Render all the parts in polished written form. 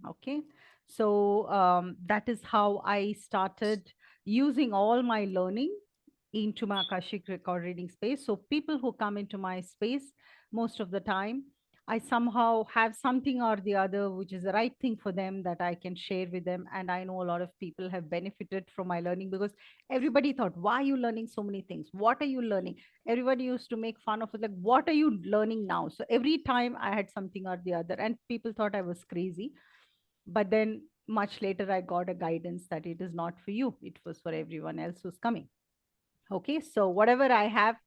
Okay. So that is how I started using all my learning into my Akashic record reading space. So people who come into my space, most of the time, I somehow have something or the other which is the right thing for them that I can share with them. And I know a lot of people have benefited from my learning because everybody thought, why are you learning so many things? What are you learning? Everybody used to make fun of it, like, what are you learning now? So every time I had something or the other, and people thought I was crazy. But then much later, I got a guidance that it is not for you, it was for everyone else who's coming. Okay, so whatever I have,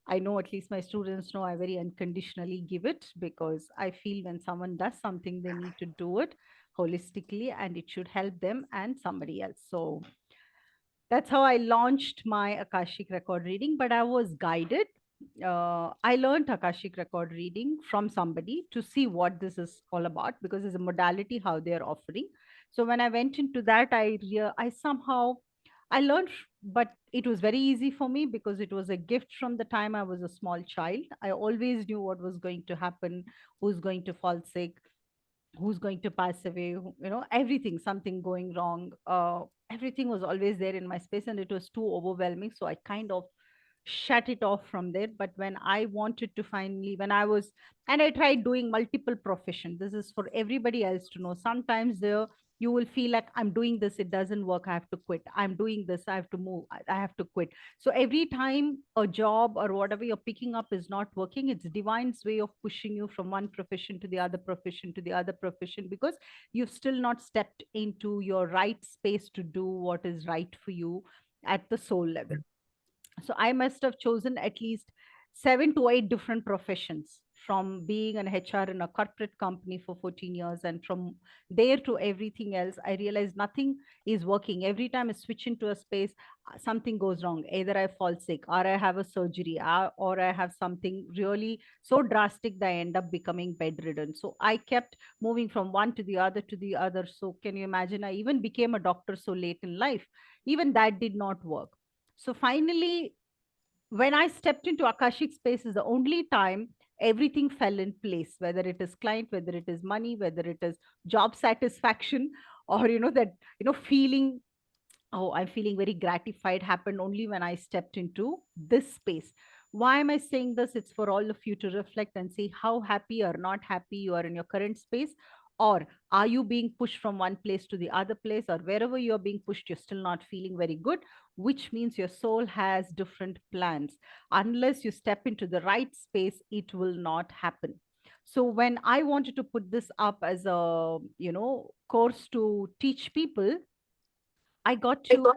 I know, at least my students know, I very unconditionally give it, because I feel when someone does something, they need to do it holistically and it should help them and somebody else. So that's how I launched my Akashic record reading, but I was guided. I learned Akashic record reading from somebody to see what this is all about, because it's a modality how they are offering. So when I went into that, I somehow I learned, but it was very easy for me because it was a gift from the time I was a small child. I always knew what was going to happen, who's going to fall sick, who's going to pass away, everything, something going wrong. Everything was always there in my space and it was too overwhelming. So I kind of shut it off from there. But when I wanted to finally, when I was, and I tried doing multiple profession, this is for everybody else to know. Sometimes there you will feel like, I'm doing this, it doesn't work, I have to quit. I'm doing this, I have to move, I have to quit. So every time a job or whatever you're picking up is not working, it's divine's way of pushing you from one profession to the other profession to the other profession, because you've still not stepped into your right space to do what is right for you at the soul level. So I must have chosen at least 7 to 8 different professions, from being an HR in a corporate company for 14 years. And from there to everything else, I realized nothing is working. Every time I switch into a space, something goes wrong. Either I fall sick, or I have a surgery, or I have something really so drastic that I end up becoming bedridden. So I kept moving from one to the other to the other. So can you imagine? I even became a doctor so late in life. Even that did not work. So finally, when I stepped into Akashic space, is the only time everything fell in place, whether it is client, whether it is money, whether it is job satisfaction, or that, feeling, oh, I'm feeling very gratified, happened only when I stepped into this space. Why am I saying this? It's for all of you to reflect and see how happy or not happy you are in your current space. Or are you being pushed from one place to the other place, or wherever you're being pushed, you're still not feeling very good, which means your soul has different plans. Unless you step into the right space, it will not happen. So when I wanted to put this up as a, course to teach people, I got to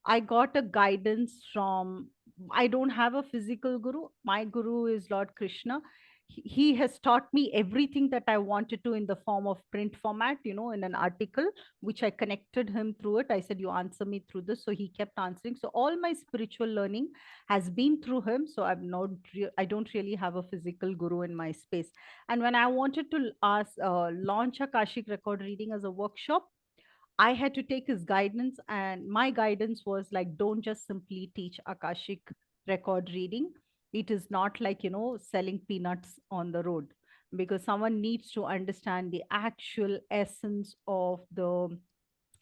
I got a guidance from, I don't have a physical guru. My guru is Lord Krishna. He has taught me everything that I wanted to in the form of print format, in an article, which I connected him through it. I said, you answer me through this. So he kept answering. So all my spiritual learning has been through him. So I don't really have a physical guru in my space. And when I wanted to launch a Kashik record reading as a workshop, I had to take his guidance, and my guidance was like, don't just simply teach Akashic record reading. It is not like, selling peanuts on the road, because someone needs to understand the actual essence of the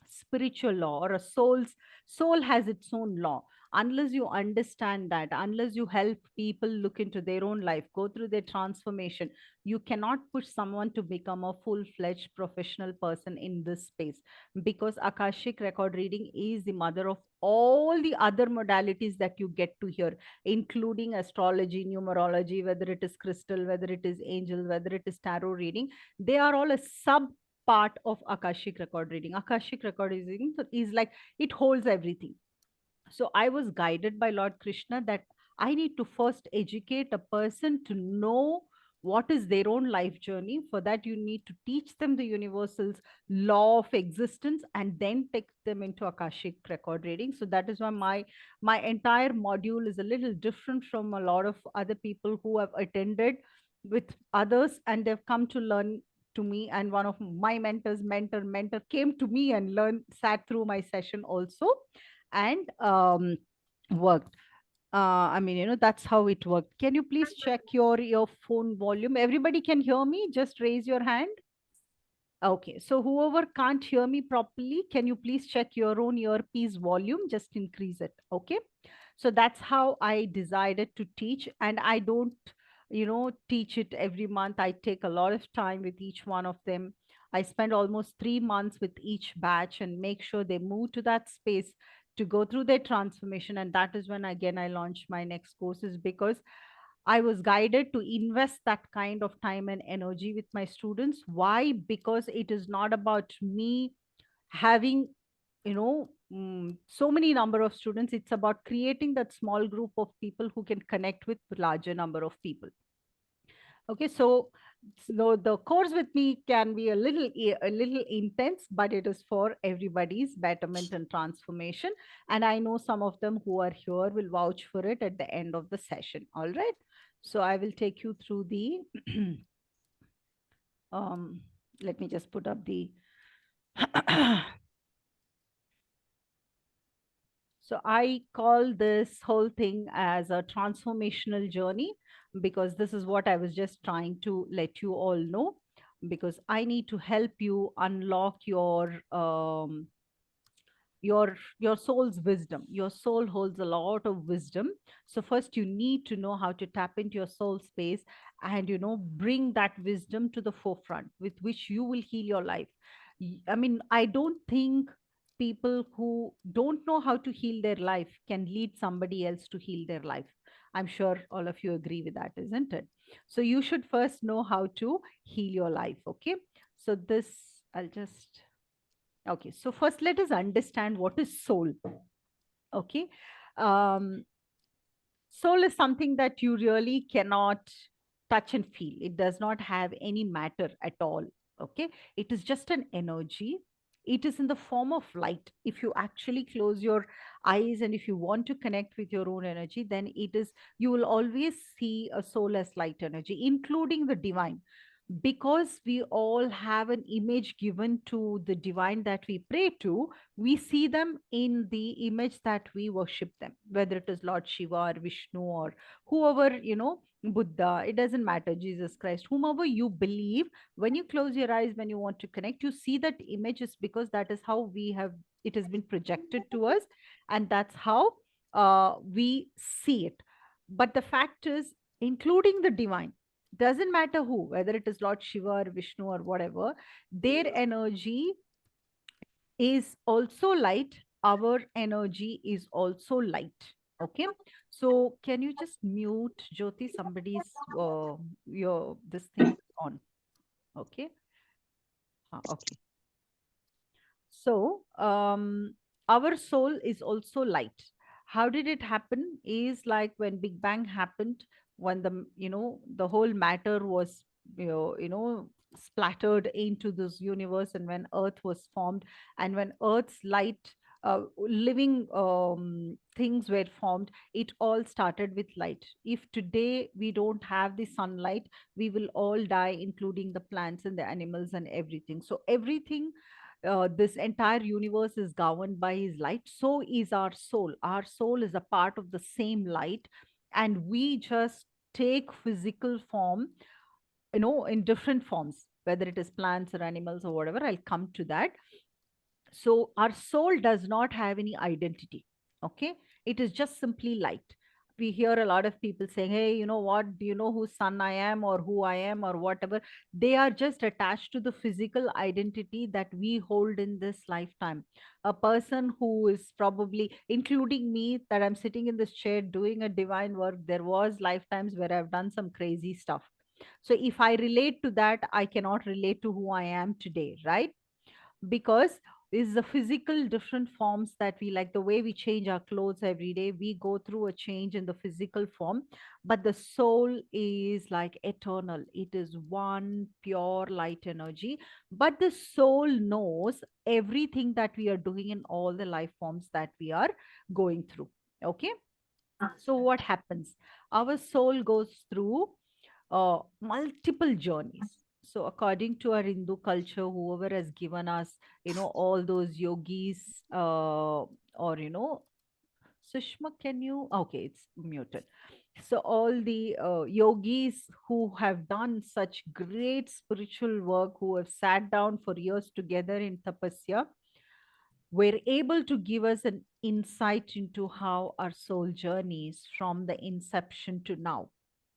spiritual law, or a soul has its own law. Unless you understand that, unless you help people look into their own life, go through their transformation, you cannot push someone to become a full-fledged professional person in this space. Because Akashic record reading is the mother of all the other modalities that you get to hear, including astrology, numerology, whether it is crystal, whether it is angel, whether it is tarot reading. They are all a sub part of Akashic record reading. Akashic record reading is like, it holds everything. So I was guided by Lord Krishna that I need to first educate a person to know what is their own life journey. For that, you need to teach them the universal's law of existence and then take them into Akashic record reading. So that is why my entire module is a little different from a lot of other people who have attended with others and they've come to learn to me. And one of my mentor came to me and learned, sat through my session also, and worked. I mean, that's how it worked. Can you please check your phone volume? Everybody can hear me? Just raise your hand. Okay, so whoever can't hear me properly, can you please check your own earpiece volume? Just increase it. Okay. So that's how I decided to teach. And I don't, teach it every month. I take a lot of time with each one of them. I spend almost 3 months with each batch and make sure they move to that space to go through their transformation. And that is when, again, I launch my next courses, because I was guided to invest that kind of time and energy with my students. Why? Because it is not about me having, so many number of students. It's about creating that small group of people who can connect with larger number of people. Okay, so the course with me can be a little intense, but it is for everybody's betterment and transformation. And I know some of them who are here will vouch for it at the end of the session. All right. So I will take you through the um let me just put up the So I call this whole thing as a transformational journey, because this is what I was just trying to let you all know, because I need to help you unlock your soul's wisdom. Your soul holds a lot of wisdom. So first you need to know how to tap into your soul space and bring that wisdom to the forefront, with which you will heal your life. I mean, I don't think people who don't know how to heal their life can lead somebody else to heal their life. I'm sure all of you agree with that, isn't it? So you should first know how to heal your life. Okay, so this, I'll just okay, so first let us understand what is soul. Okay. Um, Soul is something that you really cannot touch and feel. It does not have any matter at all. Okay. It is just an energy. It is in the form of light. If you actually close your eyes and if you want to connect with your own energy, then you will always see a soul as light energy, including the divine, because we all have an image given to the divine that we pray to. We see them in the image that we worship them, whether it is Lord Shiva or Vishnu or whoever, Buddha. It doesn't matter, Jesus Christ, whomever you believe. When you close your eyes, when you want to connect, you see that image, is because that is how it has been projected to us, and that's how we see it. But the fact is, including the divine, doesn't matter who, whether it is Lord Shiva or Vishnu or whatever, their energy is also light. Our energy is also light. Okay. So can you just mute Jyoti? Somebody's your this thing is on. Okay. Okay. So, our soul is also light. How did it happen? Is like when Big Bang happened, when the whole matter was splattered into this universe, and when Earth was formed, and when Earth's light, living things were formed, it all started with light. If today we don't have the sunlight, we will all die, including the plants and the animals and everything. So everything, this entire universe is governed by his light. So is our soul. Our soul is a part of the same light, and we just take physical form, in different forms, whether it is plants or animals or whatever. I'll come to that. So our soul does not have any identity. Okay. It is just simply light. We hear a lot of people saying, hey, you know what, do you know whose son I am or who I am or whatever? They are just attached to the physical identity that we hold in this lifetime. A person who is probably, including me, that I'm sitting in this chair doing a divine work, there was lifetimes where I've done some crazy stuff. So if I relate to that, I cannot relate to who I am today, right? Because is the physical different forms that we, like the way we change our clothes every day, we go through a change in the physical form, but the soul is like eternal. It is one pure light energy. But the soul knows everything that we are doing in all the life forms that we are going through. Okay. So what happens? Our soul goes through multiple journeys. So, according to our Hindu culture, whoever has given us, all those yogis, or Sushma, can you? Okay, it's muted. So all the yogis who have done such great spiritual work, who have sat down for years together in tapasya, were able to give us an insight into how our soul journeys from the inception to now.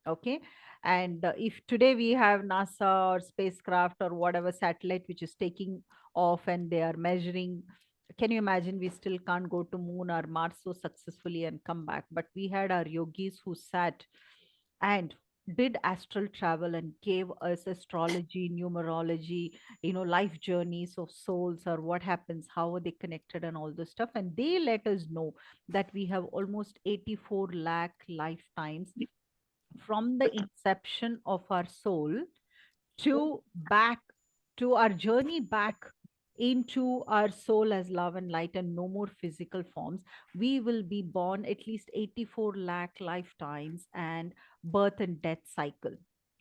Okay. And if today we have NASA or spacecraft or whatever satellite which is taking off and they are measuring, can you imagine, we still can't go to moon or Mars so successfully and come back. But we had our yogis who sat and did astral travel and gave us astrology, numerology, life journeys of souls, or what happens, how are they connected, and all this stuff. And they let us know that we have almost 84 lakh lifetimes from the inception of our soul to back to our journey back into our soul as love and light and no more physical forms. We will be born at least 84 lakh lifetimes and birth and death cycle.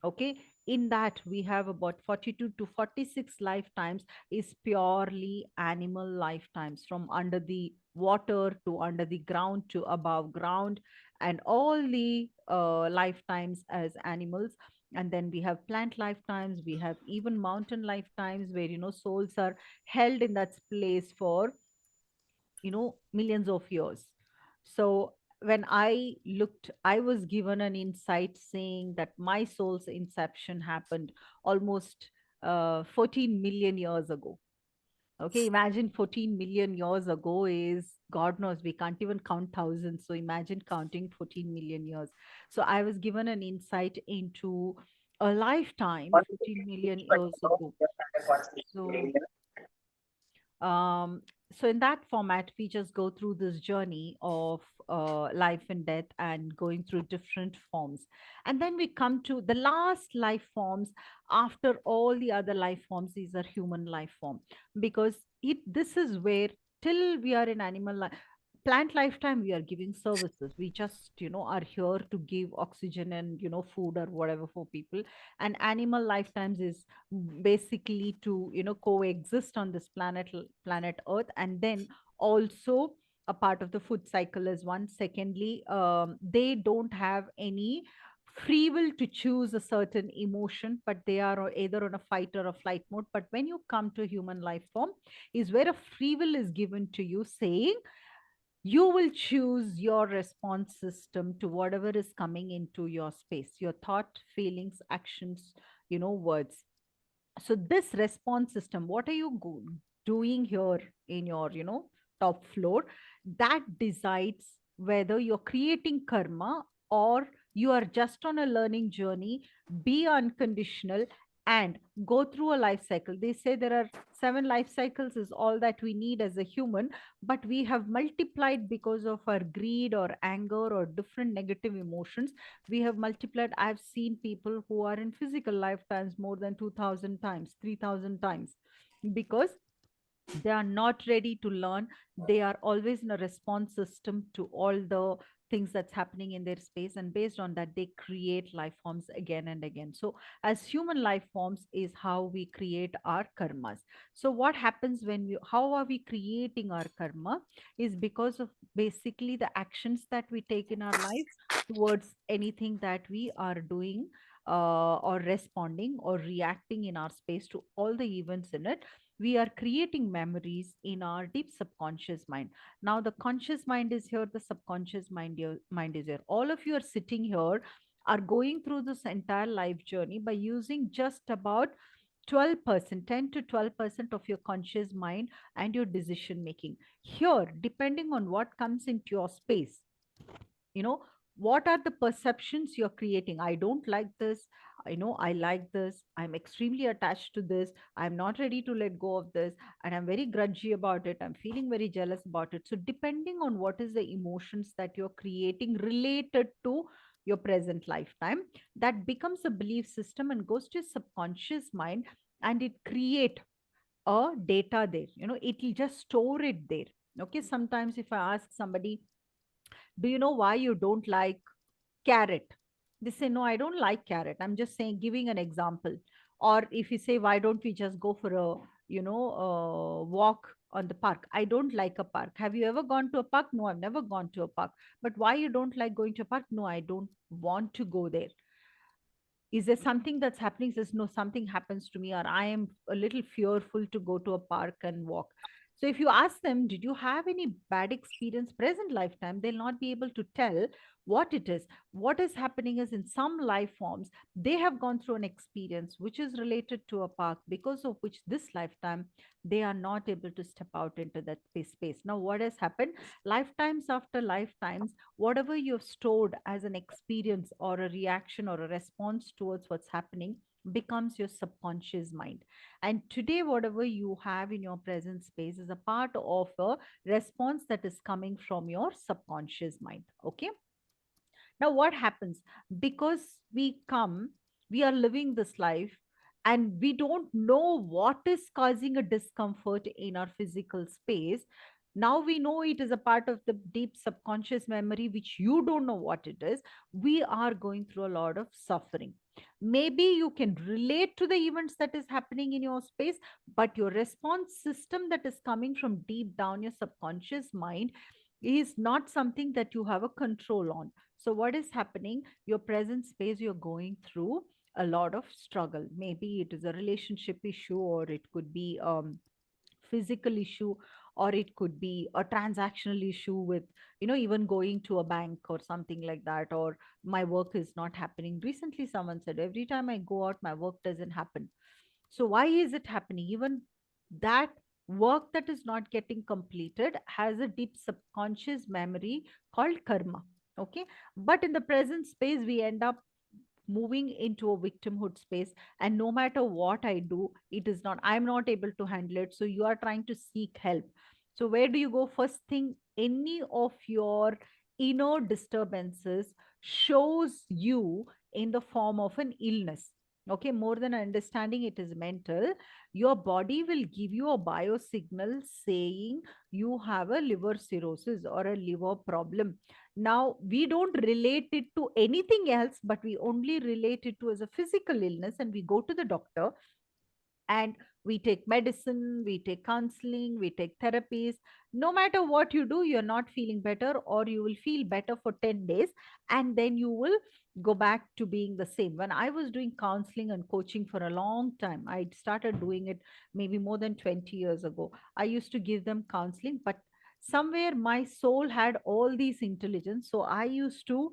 Okay. In that, we have about 42 to 46 lifetimes is purely animal lifetimes, from under the water to under the ground to above ground, and all the lifetimes as animals. And then we have plant lifetimes, we have even mountain lifetimes, where souls are held in that place for millions of years. So when I looked, I was given an insight saying that my soul's inception happened almost 14 million years ago. Okay, imagine 14 million years ago is, God knows, we can't even count thousands. So imagine counting 14 million years. So I was given an insight into a lifetime 14 million years ago. So um, so in that format, we just go through this journey of life and death and going through different forms. And then we come to the last life forms. After all the other life forms, these are human life form, because this is where, till we are in animal life, plant lifetime, we are giving services. We just are here to give oxygen and food or whatever for people. And animal lifetimes is basically to coexist on this planet earth. And then also a part of the food cycle is one. Secondly, they don't have any free will to choose a certain emotion, but they are either on a fight or a flight mode. But when you come to human life form, is where a free will is given to you, saying you will choose your response system to whatever is coming into your space, your thought, feelings, actions, words. So this response system, what are you doing here in your top floor, that decides whether you're creating karma or you are just on a learning journey. Be unconditional and go through a life cycle. They say there are 7 life cycles is all that we need as a human, but we have multiplied because of our greed or anger or different negative emotions. We have multiplied. I've seen people who are in physical lifetimes more than 2000 times, 3000 times, because they are not ready to learn. They are always in a response system to all the things that's happening in their space, and based on that they create life forms again and again. So as human life forms is how we create our karmas. So what happens when we, how are we creating our karma, is because of basically the actions that we take in our life towards anything that we are doing, or responding or reacting in our space to all the events in it. We are creating memories in our deep subconscious mind. Now the conscious mind is here, the subconscious mind is here. All of you are sitting here, are going through this entire life journey by using just about 12%, 10 to 12% of your conscious mind and your decision making. Here, depending on what comes into your space, you know what are the perceptions you're creating. I don't like this, I like this, I'm extremely attached to this, I'm not ready to let go of this, and I'm very grudgy about it, I'm feeling very jealous about it. So depending on what is the emotions that you're creating related to your present lifetime, that becomes a belief system and goes to your subconscious mind, and it create a data there. It will just store it there. Okay, sometimes if I ask somebody, do you know why you don't like carrot? They say, no, I don't like carrot. I'm just saying, giving an example. Or if you say, why don't we just go for a walk on the park. I don't like a park. Have you ever gone to a park? No, I've never gone to a park. But why you don't like going to a park? No, I don't want to go there. Is there something that's happening? Says no, something happens to me, or I am a little fearful to go to a park and walk. So if you ask them, did you have any bad experience present lifetime, they'll not be able to tell what it is. What is happening is, in some life forms, they have gone through an experience which is related to a park, because of which this lifetime they are not able to step out into that space. Now what has happened, lifetimes after lifetimes, whatever you've stored as an experience or a reaction or a response towards what's happening becomes your subconscious mind. And today, whatever you have in your present space is a part of a response that is coming from your subconscious mind. Okay. Now, what happens? Because we are living this life, and we don't know what is causing a discomfort in our physical space. Now we know it is a part of the deep subconscious memory, which you don't know what it is. We are going through a lot of suffering. Maybe you can relate to the events that is happening in your space, but your response system that is coming from deep down your subconscious mind is not something that you have a control on. So, what is happening? Your present space, you're going through a lot of struggle. Maybe it is a relationship issue, or it could be physical issue, or it could be a transactional issue with, even going to a bank or something like that, or my work is not happening. Recently, someone said, every time I go out, my work doesn't happen. So why is it happening? Even that work that is not getting completed has a deep subconscious memory called karma. Okay. But in the present space, we end up moving into a victimhood space, and no matter what I do, it is not, I'm not able to handle it. So you are trying to seek help. So where do you go? First thing, any of your inner disturbances shows you in the form of an illness. Okay, more than understanding it is mental, your body will give you a biosignal saying you have a liver cirrhosis or a liver problem. Now, we don't relate it to anything else, but we only relate it to as a physical illness, and we go to the doctor, and we take medicine, we take counseling, we take therapies. No matter what you do, you're not feeling better, or you will feel better for 10 days, and then you will go back to being the same. When I was doing counseling and coaching for a long time, I started doing it maybe more than 20 years ago. I used to give them counseling, but somewhere my soul had all these intelligence. So I used to,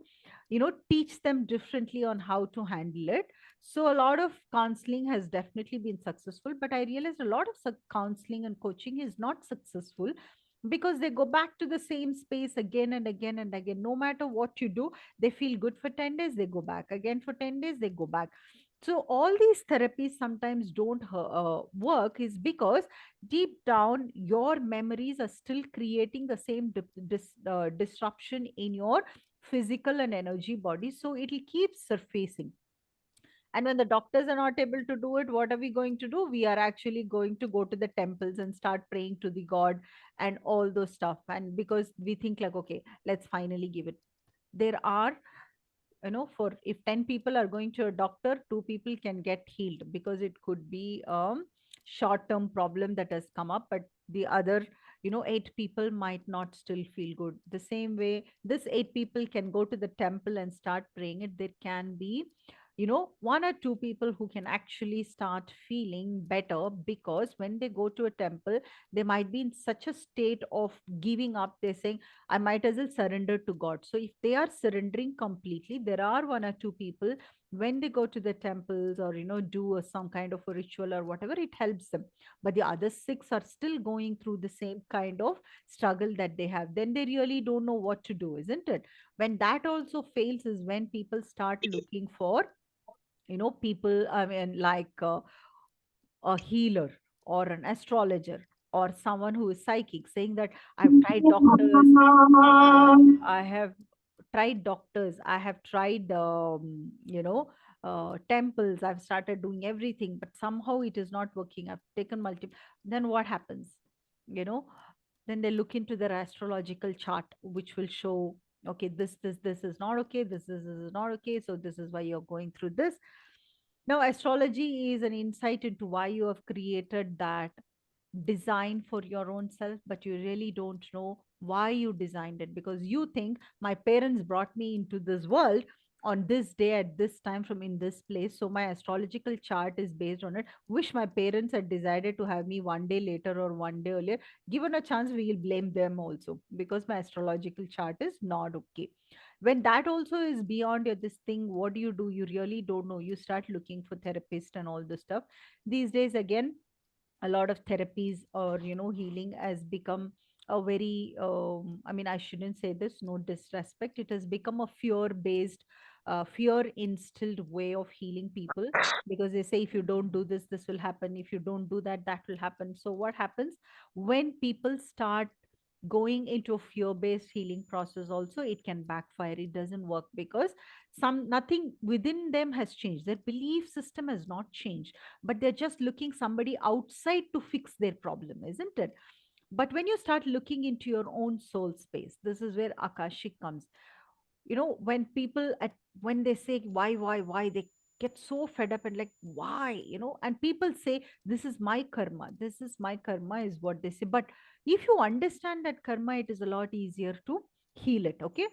teach them differently on how to handle it. So a lot of counseling has definitely been successful, but I realized a lot of counseling and coaching is not successful, because they go back to the same space again and again and again. No matter what you do, they feel good for 10 days, they go back again for 10 days, they go back. So all these therapies sometimes don't work, is because deep down your memories are still creating the same disruption in your physical and energy body, so it'll keep surfacing. And when the doctors are not able to do it, what are we going to do? We are actually going to go to the temples and start praying to the god and all those stuff. And because we think like, okay, let's finally give it. There are, for if 10 people are going to a doctor, two people can get healed, because it could be short term problem that has come up, but the other, eight people might not still feel good. The same way, this eight people can go to the temple and start praying it. There can be, one or two people who can actually start feeling better, because when they go to a temple, they might be in such a state of giving up. They're saying, I might as well surrender to God. So if they are surrendering completely, there are one or two people, when they go to the temples, or do some kind of a ritual or whatever, it helps them. But the other six are still going through the same kind of struggle that they have. Then they really don't know what to do, isn't it? When that also fails is when people start looking for, people, I mean, like a healer or an astrologer or someone who is psychic, saying that I've tried doctors, I have tried doctors, I have tried, temples, I've started doing everything, but somehow it is not working. I've taken multiple. Then what happens? You know, then they look into their astrological chart, which will show, okay, this is not okay, this is not okay, so this is why you're going through this. Now, astrology is an insight into why you have created that design for your own self, but you really don't know why you designed it, because you think my parents brought me into this world on this day at this time from in this place, so my astrological chart is based on it. Wish my parents had decided to have me one day later or one day earlier. Given a chance, we will blame them also because my astrological chart is not okay. When that also is beyond your this thing, what do? You really don't know. You start looking for therapist and all this stuff. These days, again, a lot of therapies or healing has become a very I mean, I shouldn't say this, no disrespect, it has become a fear based, fear instilled way of healing people, because they say if you don't do this, this will happen, if you don't do that, that will happen. So what happens when people start going into a fear based healing process? Also, it can backfire, it doesn't work, because nothing within them has changed, their belief system has not changed, but they're just looking somebody outside to fix their problem, isn't it? But when you start looking into your own soul space, this is where Akashic comes. When people when they say why, they get so fed up and like, why, and people say this is my karma, this is my karma, is what they say. But if you understand that karma, it is a lot easier to heal it. Okay,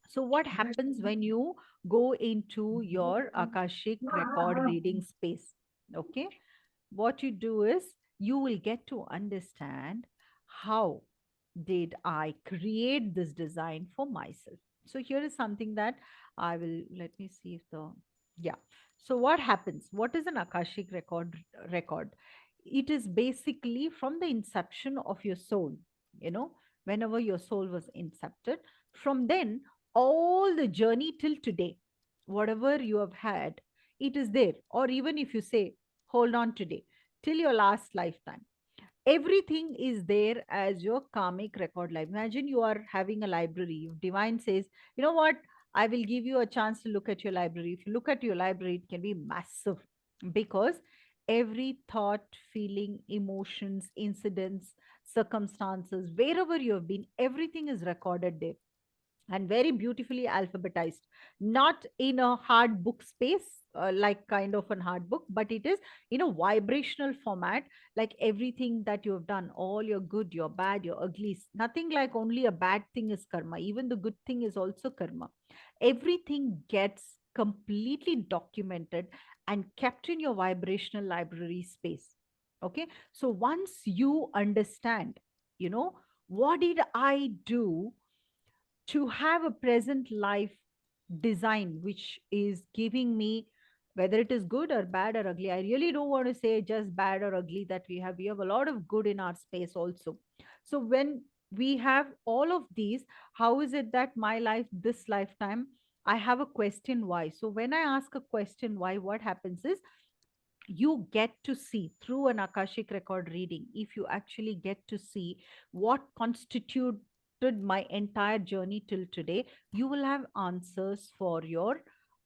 so what happens when you go into your Akashic record reading space? Okay, what you do is you will get to understand how did I create this design for myself. So here is something that I will, let me see if the, yeah. So what happens? What is an Akashic record? It is basically from the inception of your soul, you know, whenever your soul was incepted, from then all the journey till today, whatever you have had, it is there. Or even if you say, hold on today, till your last lifetime, everything is there as your karmic record life. Imagine you are having a library. If divine says, you know what, I will give you a chance to look at your library. If you look at your library, it can be massive, because every thought, feeling, emotions, incidents, circumstances, wherever you have been, everything is recorded there and very beautifully alphabetized, not in a hard book space, like kind of an hard book, but it is in a vibrational format, like everything that you have done, all your good, your bad, your uglies, nothing like only a bad thing is karma, even the good thing is also karma. Everything gets completely documented and kept in your vibrational library space. Okay, so once you understand, you know, what did I do to have a present life design which is giving me, whether it is good or bad or ugly, I really don't want to say just bad or ugly, that we have a lot of good in our space also. So when we have all of these, how is it that my life this lifetime, I have a question why? So when I ask a question why, what happens is you get to see through an Akashic record reading, if you actually get to see what constituted my entire journey till today, you will have answers for your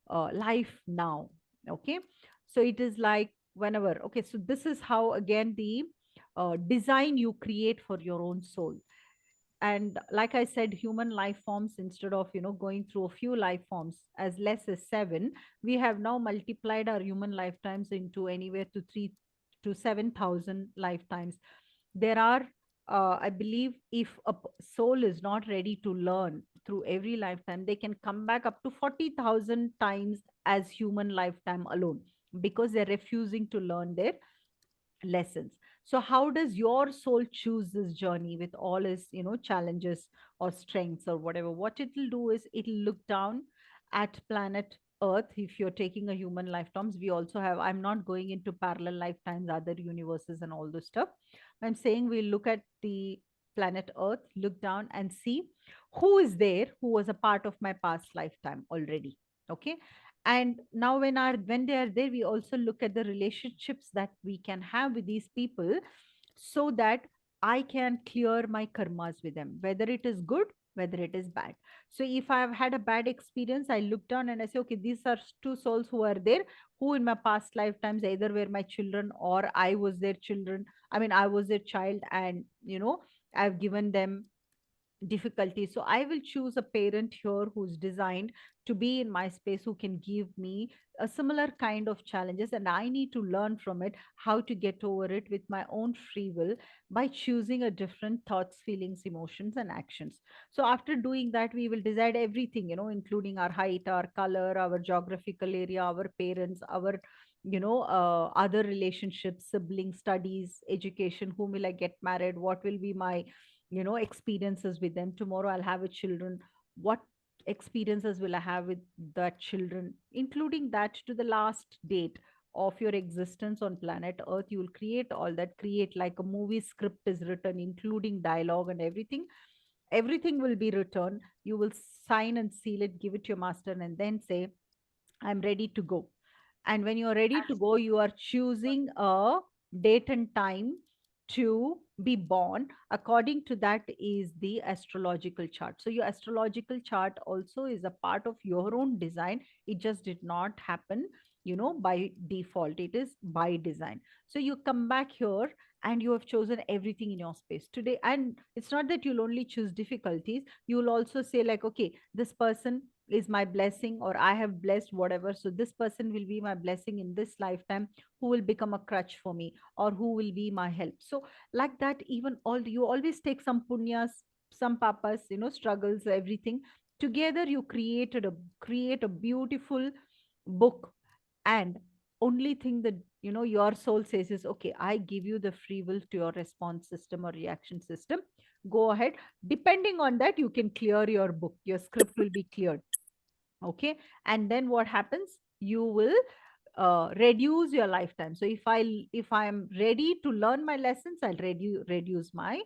life now. Okay, so it is like whenever, okay, so this is how again the design you create for your own soul. And like I said, human life forms, instead of going through a few life forms as less as 7, we have now multiplied our human lifetimes into anywhere to 3 to 7,000 lifetimes. There are I believe if a soul is not ready to learn through every lifetime, they can come back up to 40,000 times as human lifetime alone, because they're refusing to learn their lessons. So how does your soul choose this journey with all its challenges or strengths or whatever? What it will do is it'll look down at planet earth. If you're taking a human lifetimes, we also have, I'm not going into parallel lifetimes, other universes and all this stuff. I'm saying we look at the planet earth, look down and see who is there, who was a part of my past lifetime already. Okay, and now when they are there, we also look at the relationships that we can have with these people, so that I can clear my karmas with them, whether it is good, whether it is bad. So if I have had a bad experience, I look down and I say, okay, these are two souls who are there, who in my past lifetimes either were my children or I was their children, I mean I was their child, and I've given them difficulty. So I will choose a parent here who's designed to be in my space, who can give me a similar kind of challenges, and I need to learn from it how to get over it with my own free will by choosing a different thoughts, feelings, emotions, and actions. So after doing that, we will decide everything, including our height, our color, our geographical area, our parents, our other relationships, siblings, studies, education, whom will I get married, what will be my experiences with them. Tomorrow I'll have a children, what experiences will I have with that children, including that to the last date of your existence on planet earth. You will create all that, create like a movie script is written, including dialogue and everything. Everything will be written. You will sign and seal it, give it to your master, and then say, I'm ready to go. And when you're ready to go, you are choosing a date and time to be born. According to that is the astrological chart. So your astrological chart also is a part of your own design. It just did not happen, by default. It is by design. So you come back here and you have chosen everything in your space today. And it's not that you'll only choose difficulties. You will also say like, okay, this person is my blessing, or I have blessed whatever, so this person will be my blessing in this lifetime, who will become a crutch for me, or who will be my help. So like that, even all you always take some punyas, some papas, struggles, everything together. You create a beautiful book. And only thing that your soul says is, okay, I give you the free will to your response system or reaction system. Go ahead. Depending on that, you can clear your book, your script will be cleared. Okay. And then what happens, you will reduce your lifetime. So if I'm ready to learn my lessons, I'll reduce my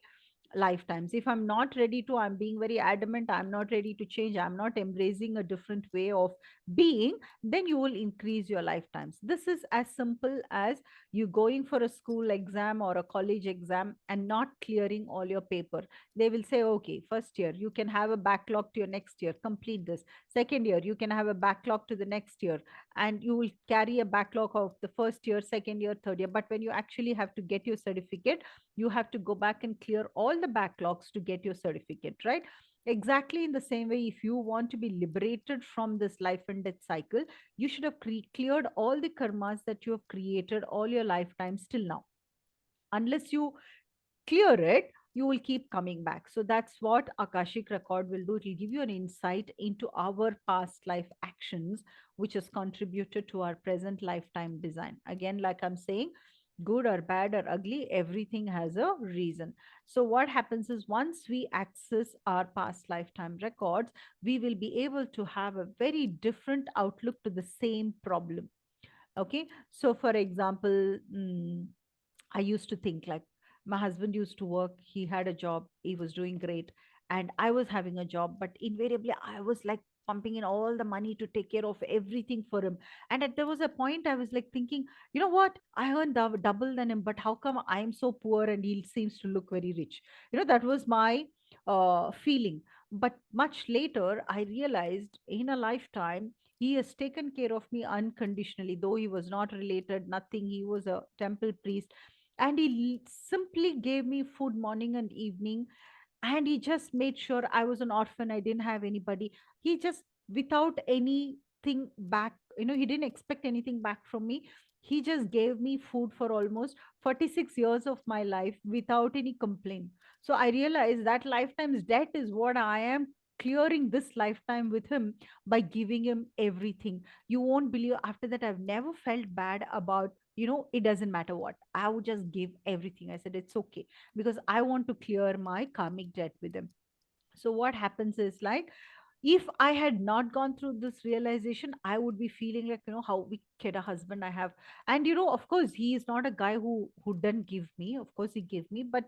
lifetimes. If I'm not ready to, I'm being very adamant, I'm not ready to change, I'm not embracing a different way of being, then you will increase your lifetimes. This is as simple as you going for a school exam or a college exam and not clearing all your paper. They will say, okay, first year you can have a backlog to your next year, complete this. Second year you can have a backlog to the next year, and you will carry a backlog of the first year, second year, third year. But when you actually have to get your certificate, you have to go back and clear all the backlogs to get your certificate, right? Exactly in the same way, if you want to be liberated from this life and death cycle, you should have cleared all the karmas that you have created all your lifetimes till now. Unless you clear it, you will keep coming back. So that's what Akashic Record will do. It will give you an insight into our past life actions, which has contributed to our present lifetime design. Again, like I'm saying, good or bad or ugly, everything has a reason. So what happens is, once we access our past lifetime records, we will be able to have a very different outlook to the same problem. Okay. So for example, I used to think like, my husband used to work, he had a job, he was doing great, and I was having a job, but invariably I was like pumping in all the money to take care of everything for him. And there was a point I was like thinking, you know what? I earn double than him, but how come I'm so poor and he seems to look very rich? That was my feeling. But much later, I realized in a lifetime, he has taken care of me unconditionally, though he was not related, nothing. He was a temple priest, and he simply gave me food morning and evening. And he just made sure I was an orphan, I didn't have anybody. He just, without anything back, he didn't expect anything back from me. He just gave me food for almost 46 years of my life without any complaint. So I realized that lifetime's debt is what I am clearing this lifetime with him, by giving him everything. You won't believe, after that I've never felt bad about, it doesn't matter what, I would just give everything. I said it's okay, because I want to clear my karmic debt with him. So what happens is like, if I had not gone through this realization, I would be feeling like, how wicked a husband I have. And of course, he is not a guy who doesn't give me. Of course, he gave me, but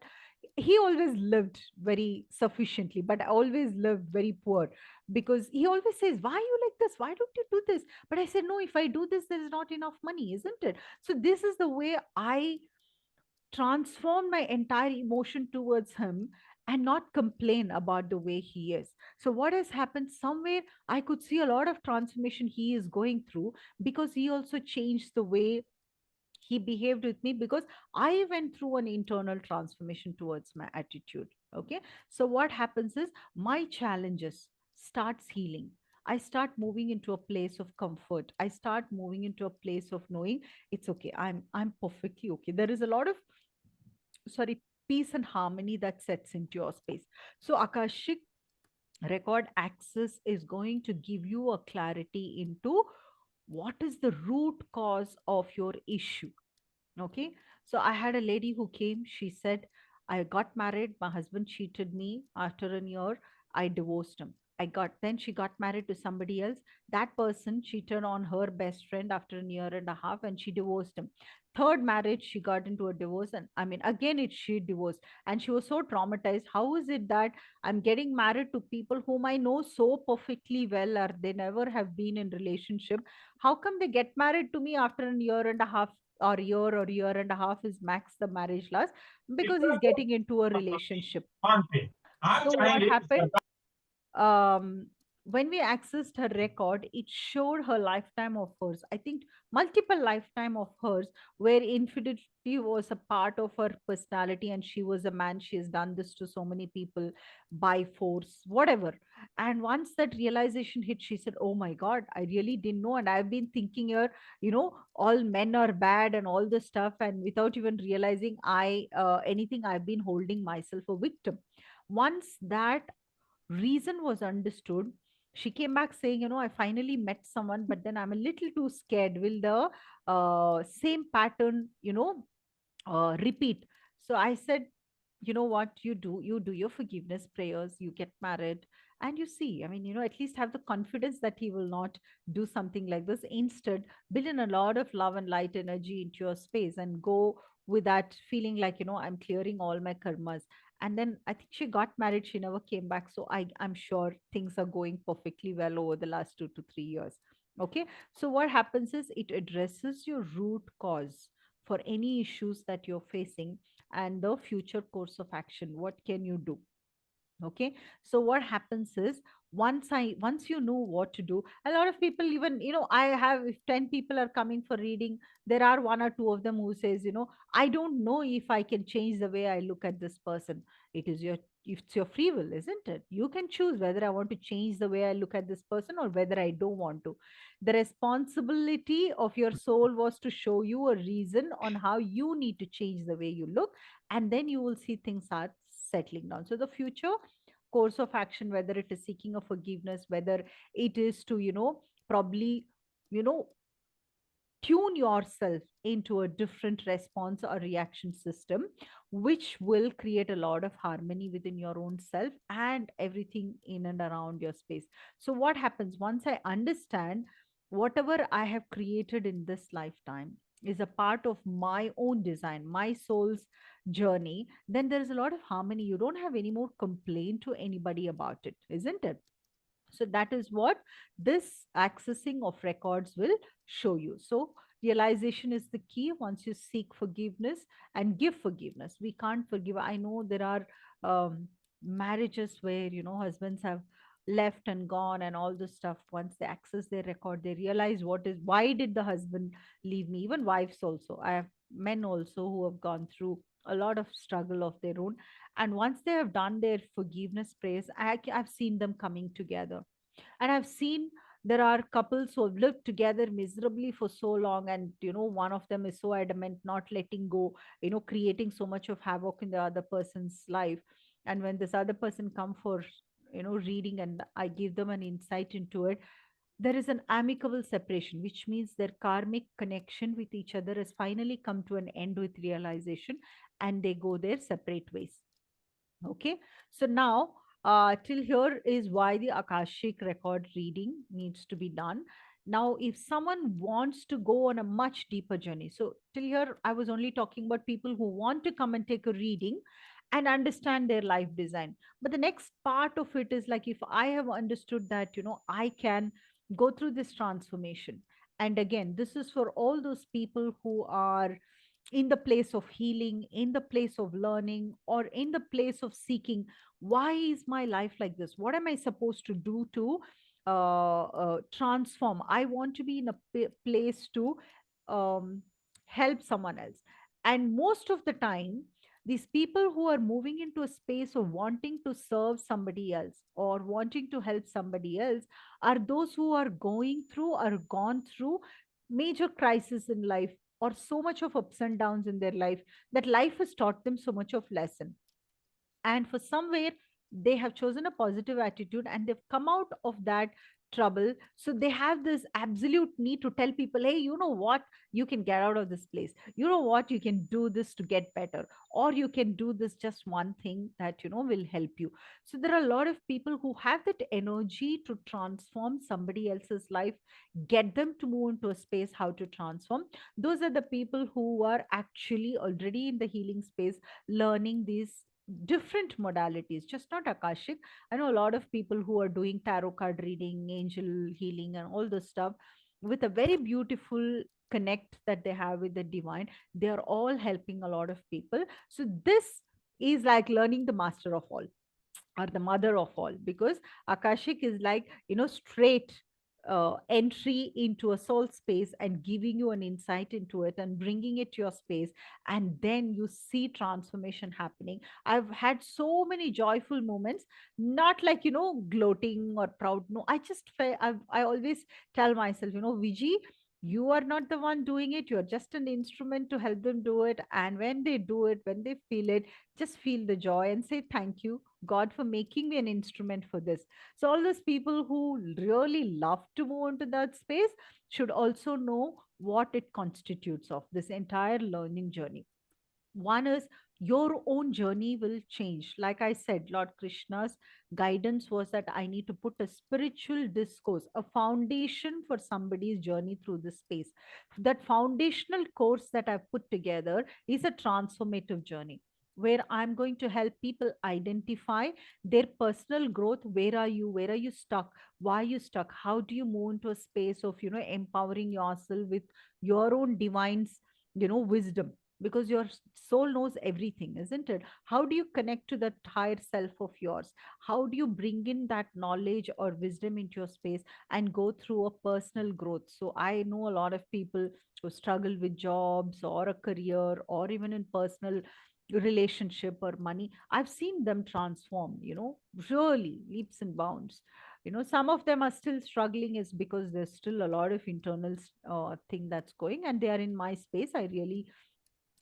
he always lived very sufficiently, but I always lived very poor, because he always says, why you like this, why don't you do this? But I said, no, if I do this, there is not enough money, isn't it? So this is the way I transform my entire emotion towards him, and not complain about the way he is. So what has happened, somewhere I could see a lot of transformation he is going through, because he also changed the way he behaved with me, because I went through an internal transformation towards my attitude. Okay. So what happens is my challenges starts healing. I start moving into a place of comfort. I start moving into a place of knowing it's okay. I'm perfectly okay. There is a lot of, sorry, peace and harmony that sets into your space. So Akashic record access is going to give you a clarity into what is the root cause of your issue. Okay. So I had a lady who came. She said, I got married. My husband cheated me. After a year, I divorced him. Then she got married to somebody else. That person cheated on her best friend after a year and a half, and she divorced him. Third marriage, she got into a divorce. And I mean, again, she divorced. And she was so traumatized. How is it that I'm getting married to people whom I know so perfectly well, or they never have been in relationship? How come they get married to me after a year and a half, or year and a half is max the marriage lasts, because he's getting into a relationship. So what happened, um, when we accessed her record, it showed her lifetime of hers. I think multiple lifetime of hers, where infidelity was a part of her personality, and she was a man. She has done this to so many people by force, whatever. And once that realization hit, she said, "Oh my God, I really didn't know." And I've been thinking here, all men are bad and all this stuff, and without even realizing anything, I've been holding myself a victim. Once that reason was understood, she came back saying, I finally met someone, but then I'm a little too scared. Will the same pattern, repeat? So I said, you know what you do your forgiveness prayers, you get married, and you see, I mean, at least have the confidence that he will not do something like this. Instead, build in a lot of love and light energy into your space, and go with that feeling like, I'm clearing all my karmas. And then I think she got married, she never came back. So I'm sure things are going perfectly well over the last 2 to 3 years. Okay. So what happens is it addresses your root cause for any issues that you're facing, and the future course of action. What can you do? Okay. So what happens is, once you know what to do, a lot of people, even, I have, if 10 people are coming for reading, there are one or two of them who says, I don't know if I can change the way I look at this person. It's your free will, isn't it? You can choose whether I want to change the way I look at this person, or whether I don't want to. The responsibility of your soul was to show you a reason on how you need to change the way you look, and then you will see things are settling down. So the future course of action, whether it is seeking a forgiveness, whether it is to, probably, you know tune yourself into a different response or reaction system, which will create a lot of harmony within your own self and everything in and around your space. So what happens, once I understand whatever I have created in this lifetime is a part of my own design, my soul's journey, then there is a lot of harmony. You don't have any more complaint to anybody about it, isn't it? So that is what this accessing of records will show you. So realization is the key. Once you seek forgiveness and give forgiveness, we can't forgive. I know there are marriages where, husbands have left and gone and all this stuff. Once they access their record, they realize why did the husband leave me. Even wives also, I have men also who have gone through a lot of struggle of their own, and once they have done their forgiveness prayers, I've seen them coming together. And I've seen there are couples who have lived together miserably for so long, and one of them is so adamant not letting go, creating so much of havoc in the other person's life. And when this other person come for reading, and I give them an insight into it, there is an amicable separation, which means their karmic connection with each other has finally come to an end with realization, and they go their separate ways. Okay. So now, till here is why the Akashic record reading needs to be done. Now, if someone wants to go on a much deeper journey, so till here, I was only talking about people who want to come and take a reading and understand their life design. But the next part of it is like, if I have understood that, I can go through this transformation. And again, this is for all those people who are in the place of healing, in the place of learning, or in the place of seeking, why is my life like this? What am I supposed to do to transform? I want to be in a place to help someone else. And most of the time, These people who are moving into a space of wanting to serve somebody else or wanting to help somebody else are those who are going through or gone through major crisis in life, or so much of ups and downs in their life, that life has taught them so much of lesson, and for somewhere they have chosen a positive attitude and they've come out of that trouble. So they have this absolute need to tell people, hey, you know what, you can get out of this place, you know what, you can do this to get better, or you can do this just one thing that will help you. So there are a lot of people who have that energy to transform somebody else's life, get them to move into a space how to transform. Those are the people who are actually already in the healing space, learning these different modalities, just not Akashic. I know a lot of people who are doing tarot card reading, angel healing, and all this stuff with a very beautiful connect that they have with the divine. They are all helping a lot of people. So, this is like learning the master of all, or the mother of all, because Akashic is like straight entry into a soul space and giving you an insight into it and bringing it to your space, and then you see transformation happening. I've had so many joyful moments, not like gloating or proud. No, I just I always tell myself, Viji, you are not the one doing it, you're just an instrument to help them do it. And when they do it, when they feel it, just feel the joy and say thank you, God, for making me an instrument for this. So all those people who really love to move into that space should also know what it constitutes of this entire learning journey. One is your own journey will change. Like I said, Lord Krishna's guidance was that I need to put a spiritual discourse, a foundation for somebody's journey through this space. That foundational course that I've put together is a transformative journey, where I'm going to help people identify their personal growth. Where are you? Where are you stuck? Why are you stuck? How do you move into a space of empowering yourself with your own divine's wisdom? Because your soul knows everything, isn't it? How do you connect to that higher self of yours? How do you bring in that knowledge or wisdom into your space and go through a personal growth? So I know a lot of people who struggle with jobs or a career or even in personal relationship or money. I've seen them transform, really leaps and bounds. Some of them are still struggling is because there's still a lot of internal thing that's going, and they are in my space. I really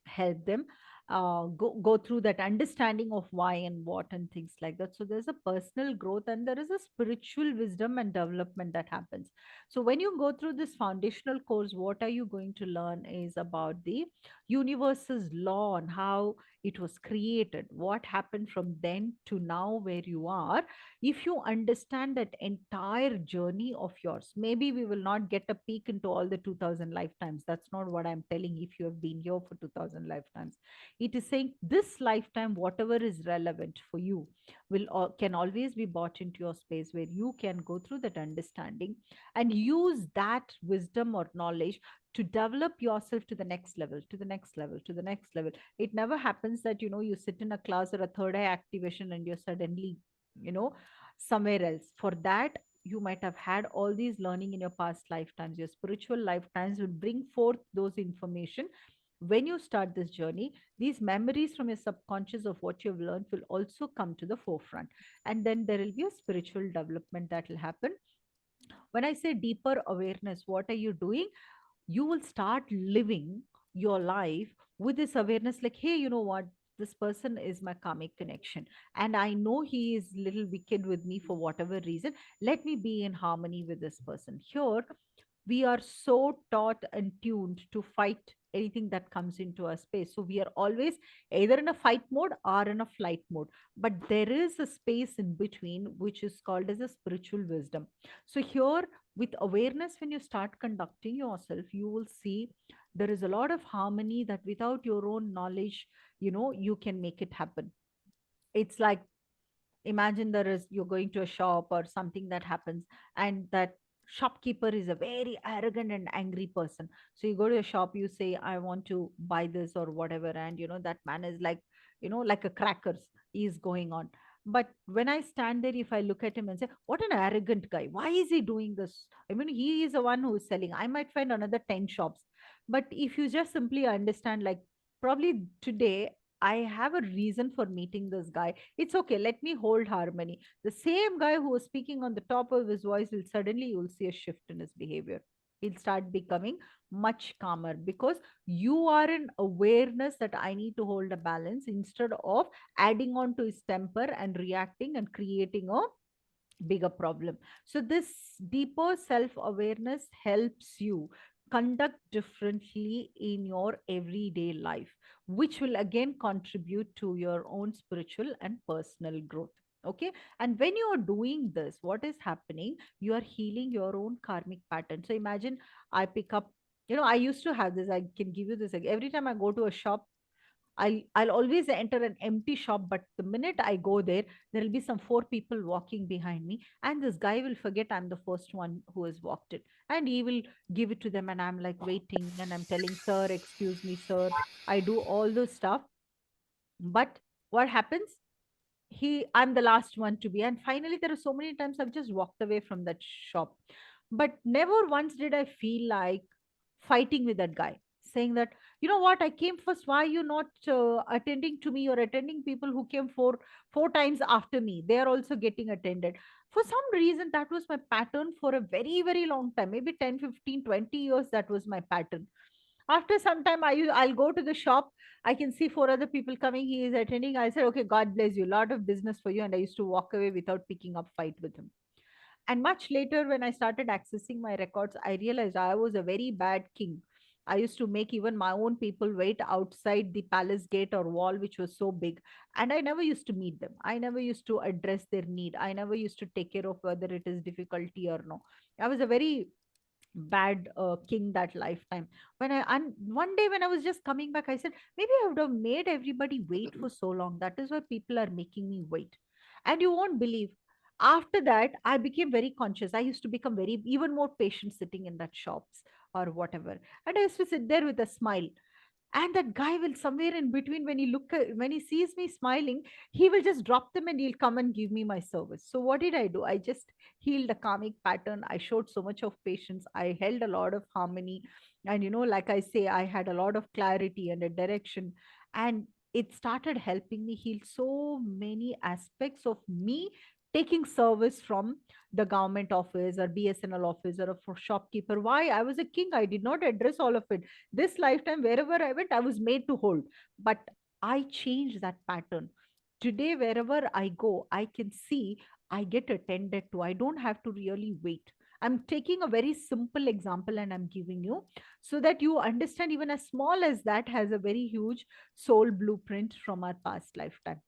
help them go through that understanding of why and what and things like that. So there's a personal growth and there is a spiritual wisdom and development that happens. So when you go through this foundational course, what are you going to learn is about the universe's law and how it was created, what happened from then to now where you are. If you understand that entire journey of yours, maybe we will not get a peek into all the 2000 lifetimes. That's not what I'm telling. If you have been here for 2000 lifetimes, it is saying this lifetime whatever is relevant for you can always be brought into your space, where you can go through that understanding and use that wisdom or knowledge to develop yourself to the next level, to the next level, to the next level. It never happens that you sit in a class or a third eye activation and you're suddenly you know somewhere else. For that, you might have had all these learning in your past lifetimes. Your spiritual lifetimes will bring forth those information. When you start this journey, these memories from your subconscious of what you've learned will also come to the forefront, and then there will be a spiritual development that will happen. When I say deeper awareness, what are you doing? You will start living your life with this awareness, like, hey, you know what, this person is my karmic connection, and I know he is little wicked with me for whatever reason. Let me be in harmony with this person. Here we are so taught and tuned to fight anything that comes into our space. So we are always either in a fight mode or in a flight mode. But there is a space in between, which is called as a spiritual wisdom. So here, with awareness, when you start conducting yourself, you will see there is a lot of harmony that without your own knowledge, you can make it happen. It's like, imagine there is you're going to a shop or something that happens, and that shopkeeper is a very arrogant and angry person. So you go to a shop, you say, I want to buy this or whatever, and that man is like, like a crackers is going on. But when I stand there, if I look at him and say, what an arrogant guy, why is he doing this? I mean, he is the one who is selling. I might find another 10 shops. But if you just simply understand, like, probably today I have a reason for meeting this guy. It's okay. Let me hold harmony. The same guy who was speaking on the top of his voice will suddenly, you'll see a shift in his behavior. He'll start becoming much calmer because you are in awareness that I need to hold a balance instead of adding on to his temper and reacting and creating a bigger problem. So this deeper self awareness helps you conduct differently in your everyday life, which will again contribute to your own spiritual and personal growth. Okay. And when you are doing this, what is happening? You are healing your own karmic pattern. So imagine I pick up, I used to have this. I can give you this. Like, every time I go to a shop, I'll always enter an empty shop, but the minute I go there, there'll be some four people walking behind me, and this guy will forget I'm the first one who has walked it, and he will give it to them, and I'm like waiting, and I'm telling, sir, excuse me, sir. I do all those stuff, but what happens? I'm the last one to be, and finally there are so many times I've just walked away from that shop, but never once did I feel like fighting with that guy, saying that, you know what, I came first, why are you not attending to me? You're attending people who came four times after me, they are also getting attended. For some reason, that was my pattern for a very, very long time, maybe 10, 15, 20 years. That was my pattern. After some time, I'll go to the shop. I can see four other people coming. He is attending. I said, okay, God bless you. Lot of business for you. And I used to walk away without picking up fight with him. And much later, when I started accessing my records, I realized I was a very bad king. I used to make even my own people wait outside the palace gate or wall, which was so big. And I never used to meet them. I never used to address their need. I never used to take care of whether it is difficulty or no. I was a very bad king that lifetime. And one day when I was just coming back, I said, maybe I would have made everybody wait for so long. That is why people are making me wait. And you won't believe, after that I became very conscious. I used to become very even more patient sitting in that shops or whatever, and I used to sit there with a smile. And that guy will somewhere in between, when he sees me smiling, he will just drop them and he'll come and give me my service. So what did I do? I just healed a karmic pattern. I showed so much of patience. I held a lot of harmony. And like I say, I had a lot of clarity and a direction. And it started helping me heal so many aspects of me taking service from the government office or BSNL office or a shopkeeper. Why? I was a king. I did not address all of it. This lifetime, wherever I went, I was made to hold. But I changed that pattern. Today, wherever I go, I can see I get attended to. I don't have to really wait. I'm taking a very simple example and I'm giving you so that you understand even as small as that has a very huge soul blueprint from our past lifetime.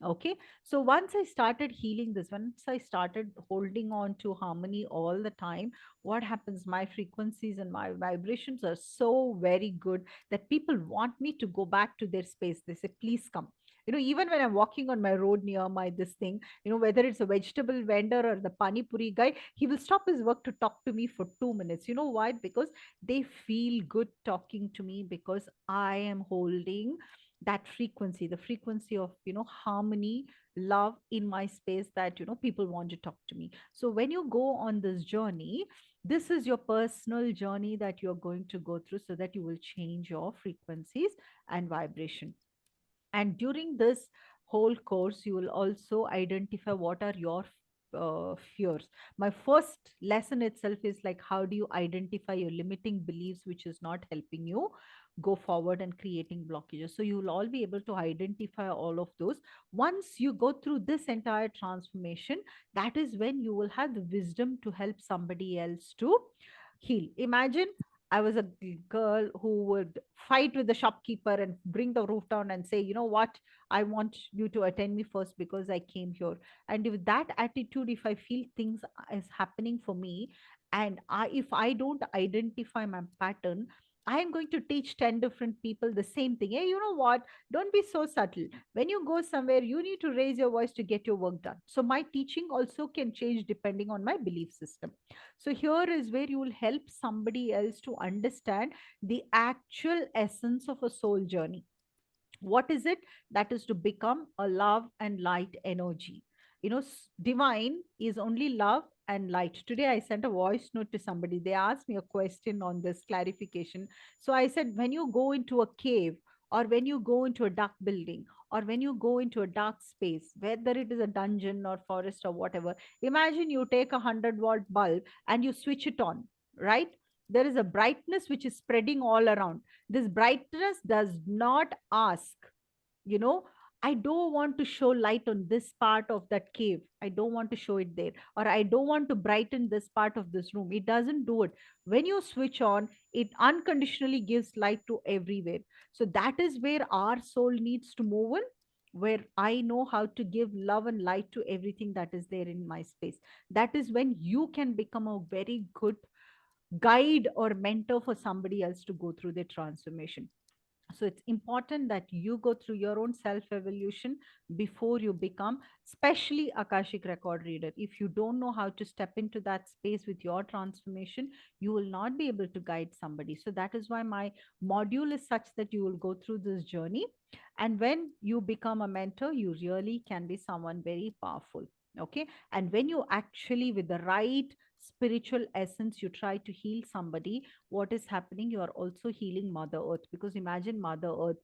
Okay. So once I started healing this, once I started holding on to harmony all the time, what happens? My frequencies and my vibrations are so very good that people want me to go back to their space. They say, please come. Even when I'm walking on my road near my this thing, whether it's a vegetable vendor or the pani puri guy, he will stop his work to talk to me for 2 minutes. You know why? Because they feel good talking to me, because I am holding that frequency, the frequency of harmony, love in my space, that people want to talk to me. So when you go on this journey, this is your personal journey that you're going to go through, so that you will change your frequencies and vibration. And during this whole course, you will also identify what are your fears. My first lesson itself is like, how do you identify your limiting beliefs, which is not helping you go forward and creating blockages? So you will all be able to identify all of those. Once you go through this entire transformation, that is when you will have the wisdom to help somebody else to heal. Imagine I was a girl who would fight with the shopkeeper and bring the roof down and say, you know what, I want you to attend me first because I came here. And with that attitude, if I feel things is happening for me, and if I don't identify my pattern, I am going to teach 10 different people the same thing. Hey, you know what? Don't be so subtle. When you go somewhere, you need to raise your voice to get your work done. So my teaching also can change depending on my belief system. So here is where you will help somebody else to understand the actual essence of a soul journey. What is it? That is to become a love and light energy. Divine is only love and light. Today I sent a voice note to somebody. They asked me a question on this clarification. So I said, when you go into a cave, or when you go into a dark building, or when you go into a dark space, whether it is a dungeon or forest or whatever. Imagine you take a 100-watt bulb and you switch it on, right? There is a brightness which is spreading all around. This brightness does not ask, you know, I don't want to show light on this part of that cave, I don't want to show it there, or I don't want to brighten this part of this room. It doesn't do it. When you switch on, it unconditionally gives light to everywhere. So that is where our soul needs to move in, where I know how to give love and light to everything that is there in my space. That is when you can become a very good guide or mentor for somebody else to go through their transformation. So it's important that you go through your own self evolution before you become, especially Akashic record reader. If you don't know how to step into that space with your transformation, you will not be able to guide somebody. So that is why my module is such that you will go through this journey. And when you become a mentor, you really can be someone very powerful. Okay. And when you actually, with the right spiritual essence, you try to heal somebody, what is happening, you are also healing Mother Earth. Because imagine Mother Earth,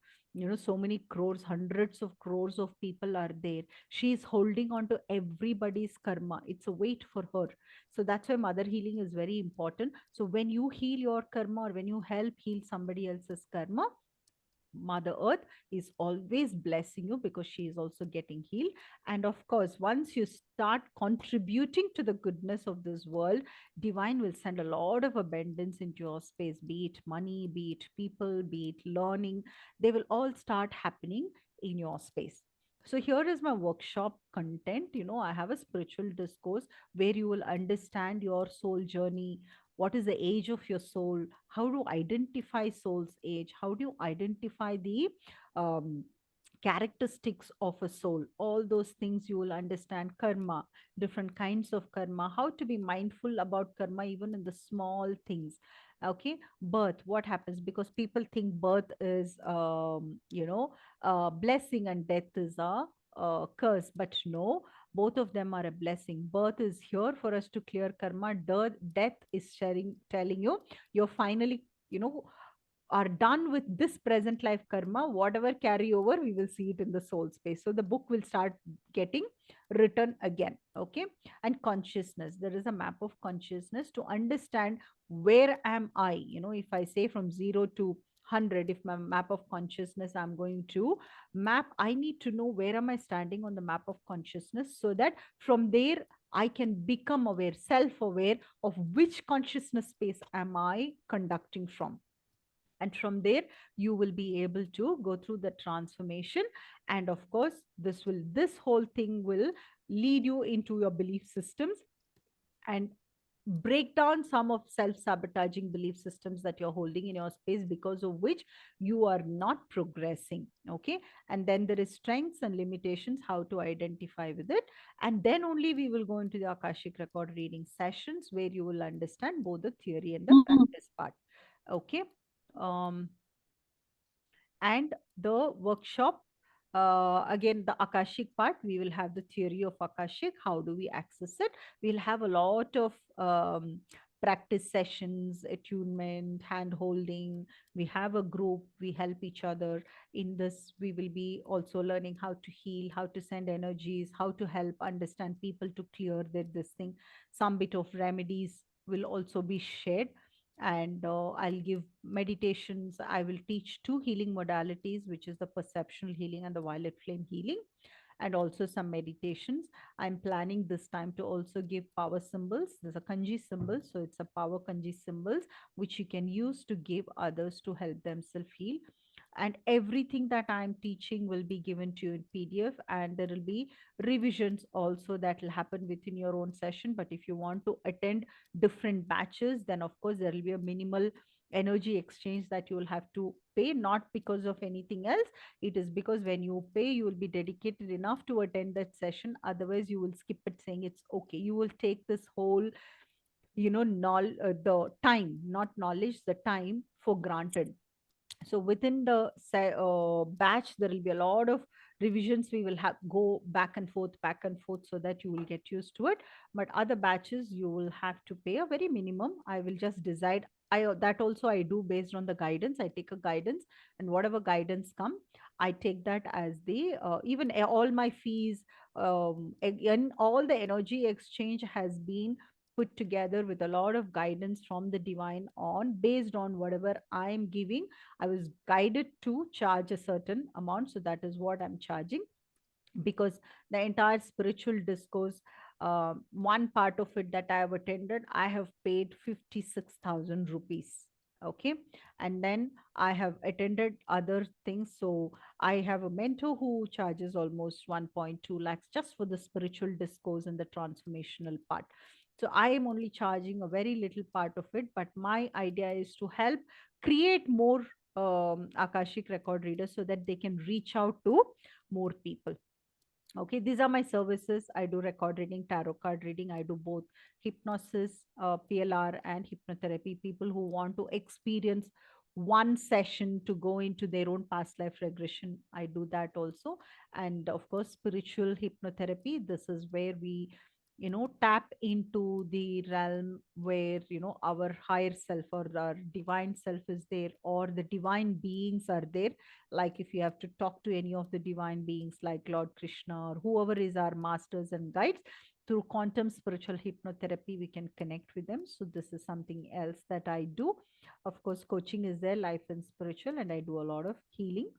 so many crores, hundreds of crores of people are there. She is holding on to everybody's karma. It's a weight for her. So that's why mother healing is very important. So when you heal your karma, or when you help heal somebody else's karma, Mother Earth is always blessing you, because she is also getting healed. And of course, once you start contributing to the goodness of this world, divine will send a lot of abundance into your space, be it money, be it people, be it learning. They will all start happening in your space. So here is my workshop content. I have a spiritual discourse where you will understand your soul journey. What is the age of your soul? How to identify soul's age? How do you identify the um, characteristics of a soul? All those things you will understand. Karma, different kinds of karma, how to be mindful about karma even in the small things. Okay. Birth, what happens? Because people think birth is blessing, and death is a curse. But no, both of them are a blessing. Birth is here for us to clear karma. Death is telling you you're finally, are done with this present life karma. Whatever carry over, we will see it in the soul space. So the book will start getting written again. Okay. And consciousness, there is a map of consciousness to understand where am I. If I say from 0 to 100, if my map of consciousness I'm going to map, I need to know where am I standing on the map of consciousness, so that from there I can become aware, self aware of which consciousness space am I conducting from. And from there you will be able to go through the transformation. And of course, this whole thing will lead you into your belief systems, and break down some of self-sabotaging belief systems that you're holding in your space, because of which you are not progressing. Okay. And then there is strengths and limitations, how to identify with it. And then only we will go into the Akashic record reading sessions, where you will understand both the theory and the practice part. Okay. um and the workshop, again, the Akashic part, we will have the theory of Akashic, how do we access it. We'll have a lot of practice sessions, attunement, hand holding. We have a group, we help each other. In this, we will be also learning how to heal, how to send energies, how to help understand people to clear their this thing. Some bit of remedies will also be shared. And I'll give meditations. I will teach two healing modalities, which is the perceptual healing and the violet flame healing, and also some meditations. I'm planning this time to also give power symbols. There's a kanji symbol, so it's a power kanji symbols which you can use to give others to help themselves heal. And everything that I'm teaching will be given to you in PDF, and there will be revisions also that will happen within your own session. But if you want to attend different batches, then of course there will be a minimal energy exchange that you will have to pay, not because of anything else. It is because when you pay, you will be dedicated enough to attend that session. Otherwise you will skip it, saying it's okay. You will take this whole, the time, not knowledge, the time for granted. So within the batch, there will be a lot of revisions. We will have go back and forth, so that you will get used to it. But other batches, you will have to pay a very minimum. I will just decide that also I do based on the guidance. I take a guidance, and whatever guidance come, I take that as the even all my fees, and all the energy exchange has been put together with a lot of guidance from the divine, on based on whatever I'm giving. I was guided to charge a certain amount, so that is what I'm charging. Because the entire spiritual discourse, one part of it that I have attended, I have paid 56,000 rupees. Okay. And then I have attended other things. So I have a mentor who charges almost 1.2 lakhs just for the spiritual discourse and the transformational part. So I am only charging a very little part of it, but my idea is to help create more Akashic record readers so that they can reach out to more people. Okay, these are my services. I do record reading, tarot card reading. I do both hypnosis, PLR, and hypnotherapy. People who want to experience one session to go into their own past life regression, I do that also. And of course, spiritual hypnotherapy. This is where we, tap into the realm where, our higher self or our divine self is there, or the divine beings are there. Like if you have to talk to any of the divine beings like Lord Krishna or whoever is our masters and guides, through quantum spiritual hypnotherapy we can connect with them. So this is something else that I do. Of course, coaching is there, life and spiritual, and I do a lot of healing.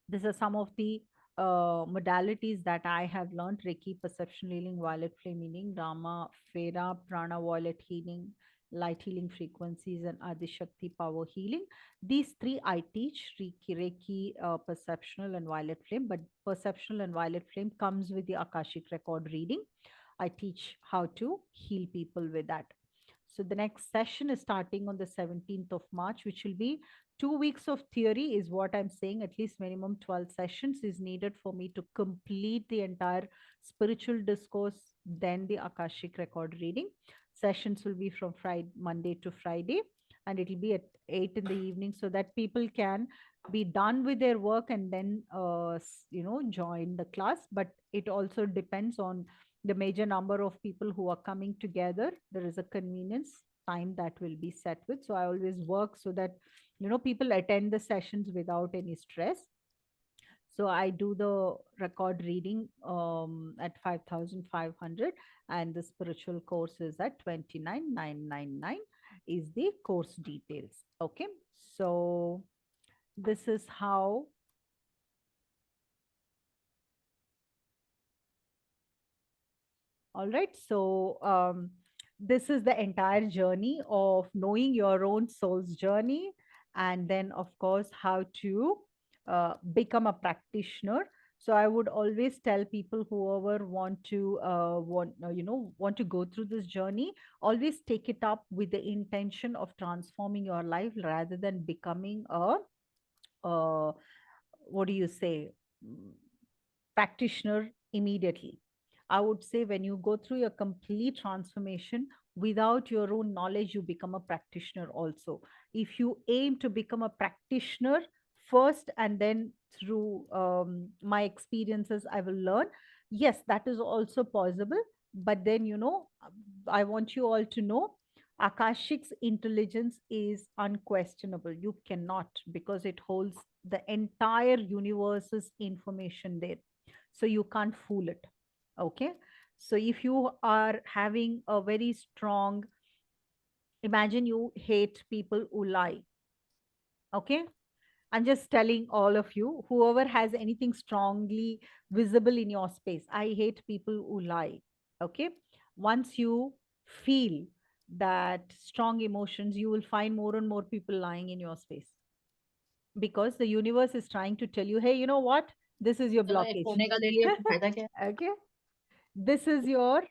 These are some of the modalities that I have learned: Reiki, perception healing, violet flame healing, Rama, Fera, Prana, violet healing, light healing frequencies, and Adishakti power healing. These three I teach: Reiki, perceptional, and violet flame. But perceptional and violet flame comes with the Akashic record reading. I teach how to heal people with that. So the next session is starting on the 17th of March, which will be 2 weeks of theory, is what I'm saying. At least minimum 12 sessions is needed for me to complete the entire spiritual discourse, then the Akashic record reading. Sessions will be from Friday, Monday to Friday, and it will be at 8 in the evening so that people can be done with their work and then join the class. But it also depends on the major number of people who are coming together. There is a convenience time that will be set with. So I always work so that people attend the sessions without any stress. So I do the record reading at 5,500, and the spiritual course is at 29,999 is the course details. Okay. So this is how. All right. So, this is the entire journey of knowing your own soul's journey. And then, of course, how to become a practitioner. So I would always tell people, whoever want to go through this journey, always take it up with the intention of transforming your life rather than becoming a what do you say, mm, practitioner immediately. I would say when you go through your complete transformation, without your own knowledge, you become a practitioner also. If you aim to become a practitioner first, and then through my experiences, I will learn. Yes, that is also possible. But then, I want you all to know Akashic's intelligence is unquestionable. You cannot, because it holds the entire universe's information there. So you can't fool it. Okay. So if you are having a very strong, imagine you hate people who lie. Okay. I'm just telling all of you, whoever has anything strongly visible in your space, I hate people who lie. Okay. Once you feel that strong emotions, you will find more and more people lying in your space, because the universe is trying to tell you, hey, you know what? This is your चलो एक blockage. होने का ले लिया तो फायदा क्या है? Okay. This is your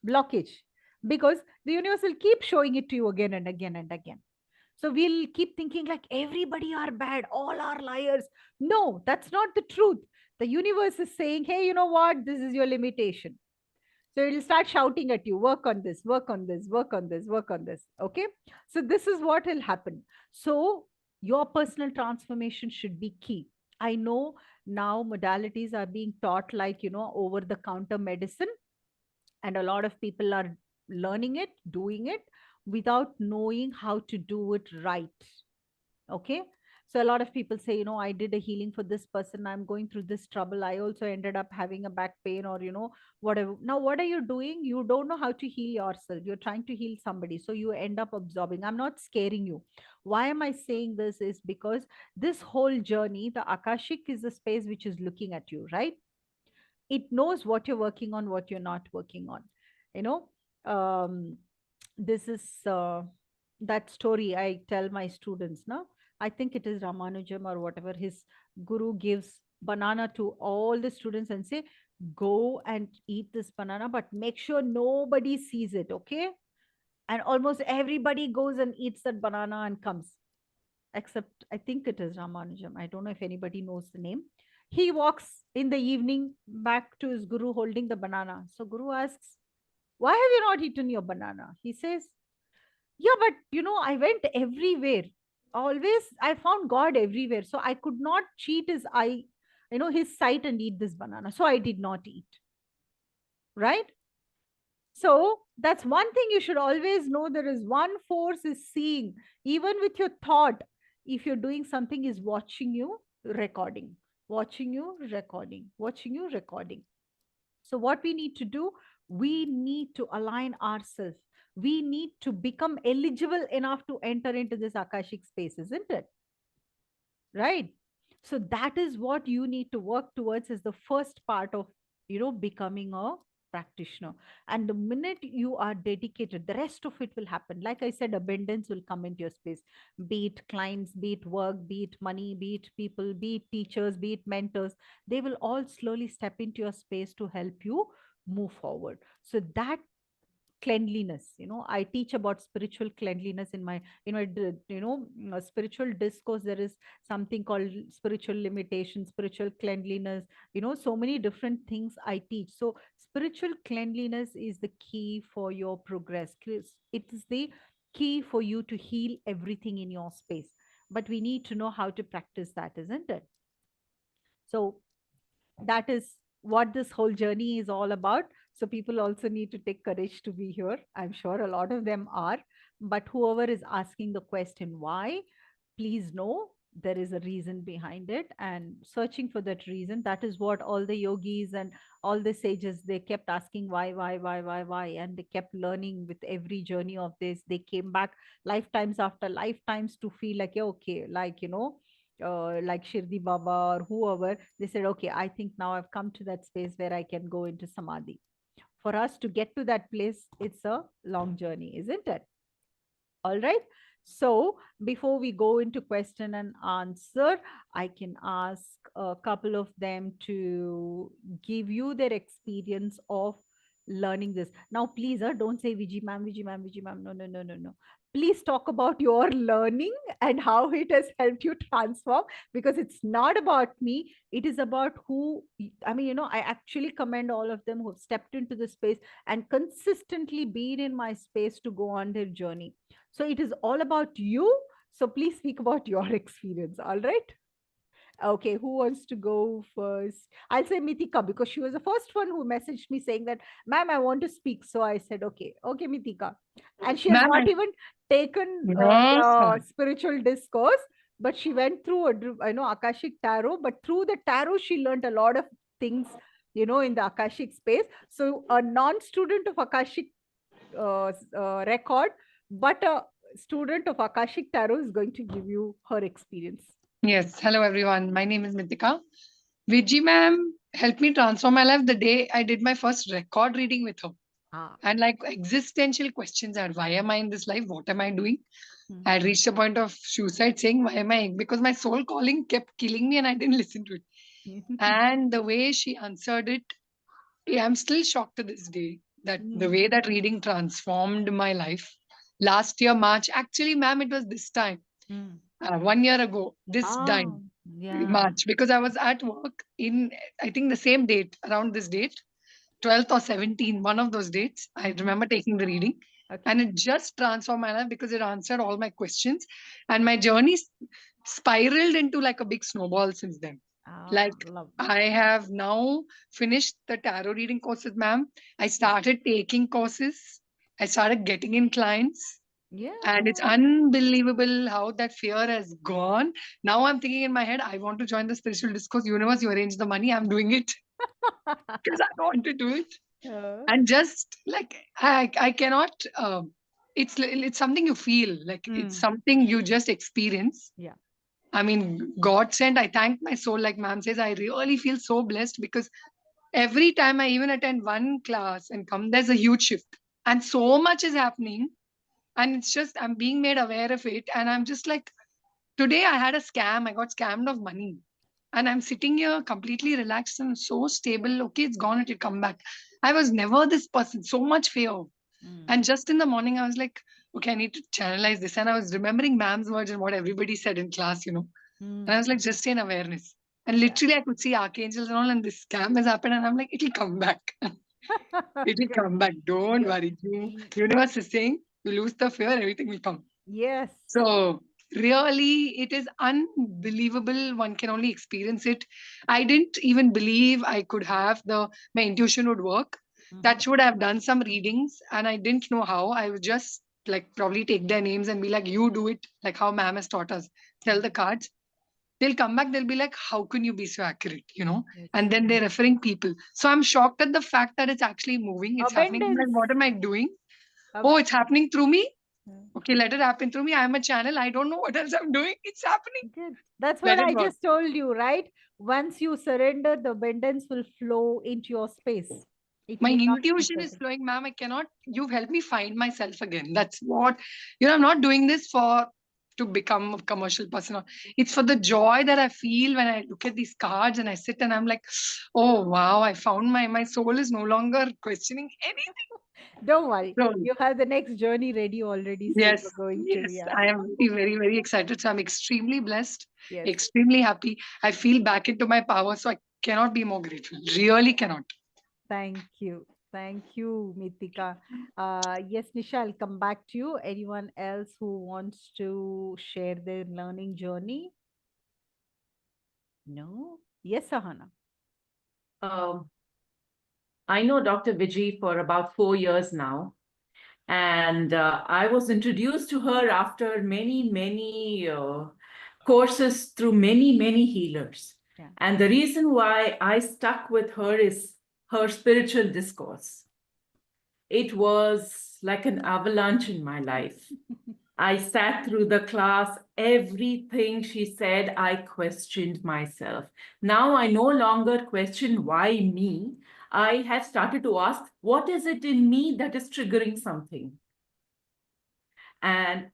blockage, because the universe will keep showing it to you again and again and again. So we'll keep thinking like everybody are bad, all are liars. No, that's not the truth. The universe is saying, hey, you know what? This is your limitation. So it'll start shouting at you, work on this, work on this, work on this, work on this. Okay. So this is what will happen. So your personal transformation should be key. I know now modalities are being taught like, over the counter medicine, and a lot of people are learning it, doing it. without knowing how to do it right. Okay. So a lot of people say, I did a healing for this person, I'm going through this trouble, I also ended up having a back pain, or whatever. Now what are you doing? You don't know how to heal yourself, you're trying to heal somebody, so you end up absorbing. I'm not scaring you. Why am I saying this? Is because this whole journey, the Akashic is the space which is looking at you, right? It knows what you're working on, what you're not working on. you know um this is that story I tell my students now. I think it is Ramanujam or whatever, his guru gives banana to all the students and say, go and eat this banana, but make sure nobody sees it, okay? And almost everybody goes and eats that banana and comes, except I think it is Ramanujam. I don't know if anybody knows the name. He walks in the evening back to his guru holding the banana. So guru asks, why have you not eaten your banana? He says, yeah, but I went everywhere. Always I found God everywhere. So I could not cheat his eye, his sight, and eat this banana. So I did not eat. Right? So that's one thing you should always know. There is one force is seeing, even with your thought. If you're doing something, is watching you, recording, watching you, recording, watching you, recording. So what we need to do, we need to align ourselves. We need to become eligible enough to enter into this Akashic space, isn't it? Right? So that is what you need to work towards, is the first part of becoming a practitioner. And the minute you are dedicated, the rest of it will happen. Like I said, abundance will come into your space, be it clients, be it work, be it money, be it people, be it teachers, be it mentors. They will all slowly step into your space to help you move forward. So that cleanliness, I teach about spiritual cleanliness in my spiritual discourse. There is something called spiritual limitation, spiritual cleanliness, so many different things I teach. So spiritual cleanliness is the key for your progress. It is the key for you to heal everything in your space, but we need to know how to practice that, isn't it? So that is what this whole journey is all about. So people also need to take courage to be here. I'm sure a lot of them are, but whoever is asking the question why, please know there is a reason behind it, and searching for that reason. That is what all the yogis and all the sages, they kept asking, why, and they kept learning with every journey of this. They came back lifetimes after lifetimes to feel like, yeah, okay, like like Shirdi Baba or whoever, they said, okay, I think now I've come to that space where I can go into Samadhi. For us to get to that place, it's a long journey, isn't it? All right. So before we go into question and answer, I can ask a couple of them to give you their experience of learning this. Now, please, don't say Viji ma'am, Viji ma'am, Viji ma'am. No, no, no, no, no. Please talk about your learning and how it has helped you transform, because it's not about me. It is about who, I mean, I actually commend all of them who have stepped into the space and consistently been in my space to go on their journey. So it is all about you. So please speak about your experience. All right. Okay, who wants to go first? I'll say Mitika, because she was the first one who messaged me saying that, ma'am, I want to speak. So I said, okay, Mitika. And she has Ma'am, not even taken yes, the spiritual discourse, but she went through Akashic Tarot. But through the tarot, she learned a lot of things, in the Akashic space. So a non-student of Akashic record, but a student of Akashic Tarot is going to give you her experience. yes. Hello, everyone. My name is Mitika. Viji ma'am helped me transform my life the day I did my first record reading with her. Ah. And like existential questions are, why am I in this life? What am I doing? Hmm. I had reached a point of suicide saying, why am I? Because my soul calling kept killing me and I didn't listen to it. And the way she answered it, I'm still shocked to this day that the Hmm. way that reading transformed my life. Last year, March, actually, ma'am, it was this time, Hmm. 1 year ago, this Ah, time, yeah. March, because I was at work in, I think, the same date, around this date, 12th or 17th, one of those dates. I Hmm. remember taking the reading Okay. and it just transformed my life because it answered all my questions. And my journey spiraled into like a big snowball since then. Ah, Like, lovely. I have now finished the tarot reading courses, ma'am. I started taking courses. I started getting in clients. Yeah. And it's unbelievable how that fear has gone. Now I'm thinking in my head, I want to join the spiritual discourse universe. You arrange the money, I'm doing it because I want to do it. Uh, And just like I cannot. It's something you feel like it's mm, something you just experience. yeah. I mean, God sent. I thank my soul, like ma'am says. I really feel so blessed because every time I even attend one class and come, there's a huge shift, and so much is happening, and it's just I'm being made aware of it, and I'm just like, today I had a scam. I got scammed of money. And I'm sitting here completely relaxed and so stable. Okay, it's gone, it'll come back. I was never this person, so much fear. Mm, And just in the morning, I was like, okay, I need to channelize this. And I was remembering ma'am's words and what everybody said in class, And I was mm, like, just stay in awareness. And yeah. literally, I could see archangels and all, and this scam has happened. And I'm like, it'll come back. It'll Good. come back. Don't Good. worry. Y- Universe is saying, you lose the fear, everything will come. Yes. So really, it is unbelievable. One can only experience it. I didn't even believe I could have my intuition would work. Mm-hmm. That should have done some readings, and I didn't know how. I would just like probably take their names and be like, "You do it," like how ma'am has taught us. Tell the cards. They'll come back. They'll be like, "How can you be so accurate?" Yes. And then they're referring people. So I'm shocked at the fact that it's actually moving. It's happening. I'm like, Abundance. what am I doing? Oh, Ab- it's happening through me. uh, Okay, let it happen through me. I'm a channel. I don't know what else I'm doing. It's happening. Good. That's what Let it I work. just told you, right? Once you surrender, the abundance will flow into your space. It My need not be intuition is searching. flowing, ma'am. I cannot. You've helped me find myself again. That's what, I'm not doing this for to become a commercial person. It's for the joy that I feel when I look at these cards and I sit and I'm like, oh, wow, I found my soul is no longer questioning anything. Don't worry. So, You have the next journey ready already. So yes, you're going to, yes, yeah. I am very, very, very excited. So I'm extremely blessed, Yes. extremely happy. I feel back into my power. So I cannot be more grateful. Really cannot. Thank you. Thank you, Mitika. Yes, Nisha, I'll come back to you. Anyone else who wants to share their learning journey? No? Yes, Sahana. Um, I know Dr. Vijay for about 4 years now, and I was introduced to her after many, many courses through many, many healers. Yeah. And the reason why I stuck with her is her spiritual discourse. It was like an avalanche in my life. I sat through the class, everything she said, I questioned myself. Now I no longer question why me. I have started to ask, what is it in me that is triggering something? And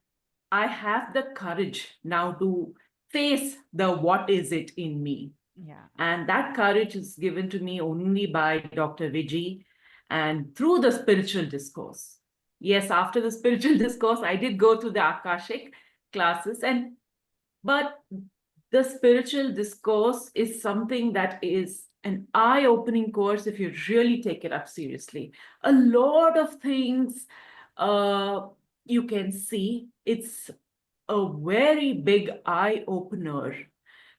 I have the courage now to face the what is it in me. Yeah. And that courage is given to me only by Dr. Vijay and through the spiritual discourse. Yes, after the spiritual discourse, I did go to the Akashic classes, but the spiritual discourse is something that is an eye-opening course if you really take it up seriously. A lot of things you can see. It's a very big eye-opener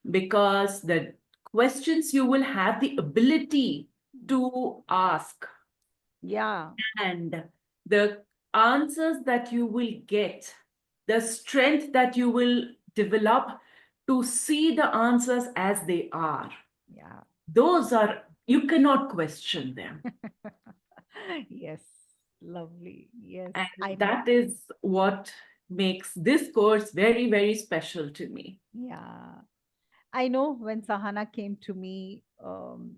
because the questions you will have the ability to ask Yeah. and the answers that you will get, the strength that you will develop to see the answers as they are, Yeah. those are, you cannot question them. Yes. Lovely. Yes. And I know. that is what makes this course very, very special to me. Yeah. I know when Sahana came to me,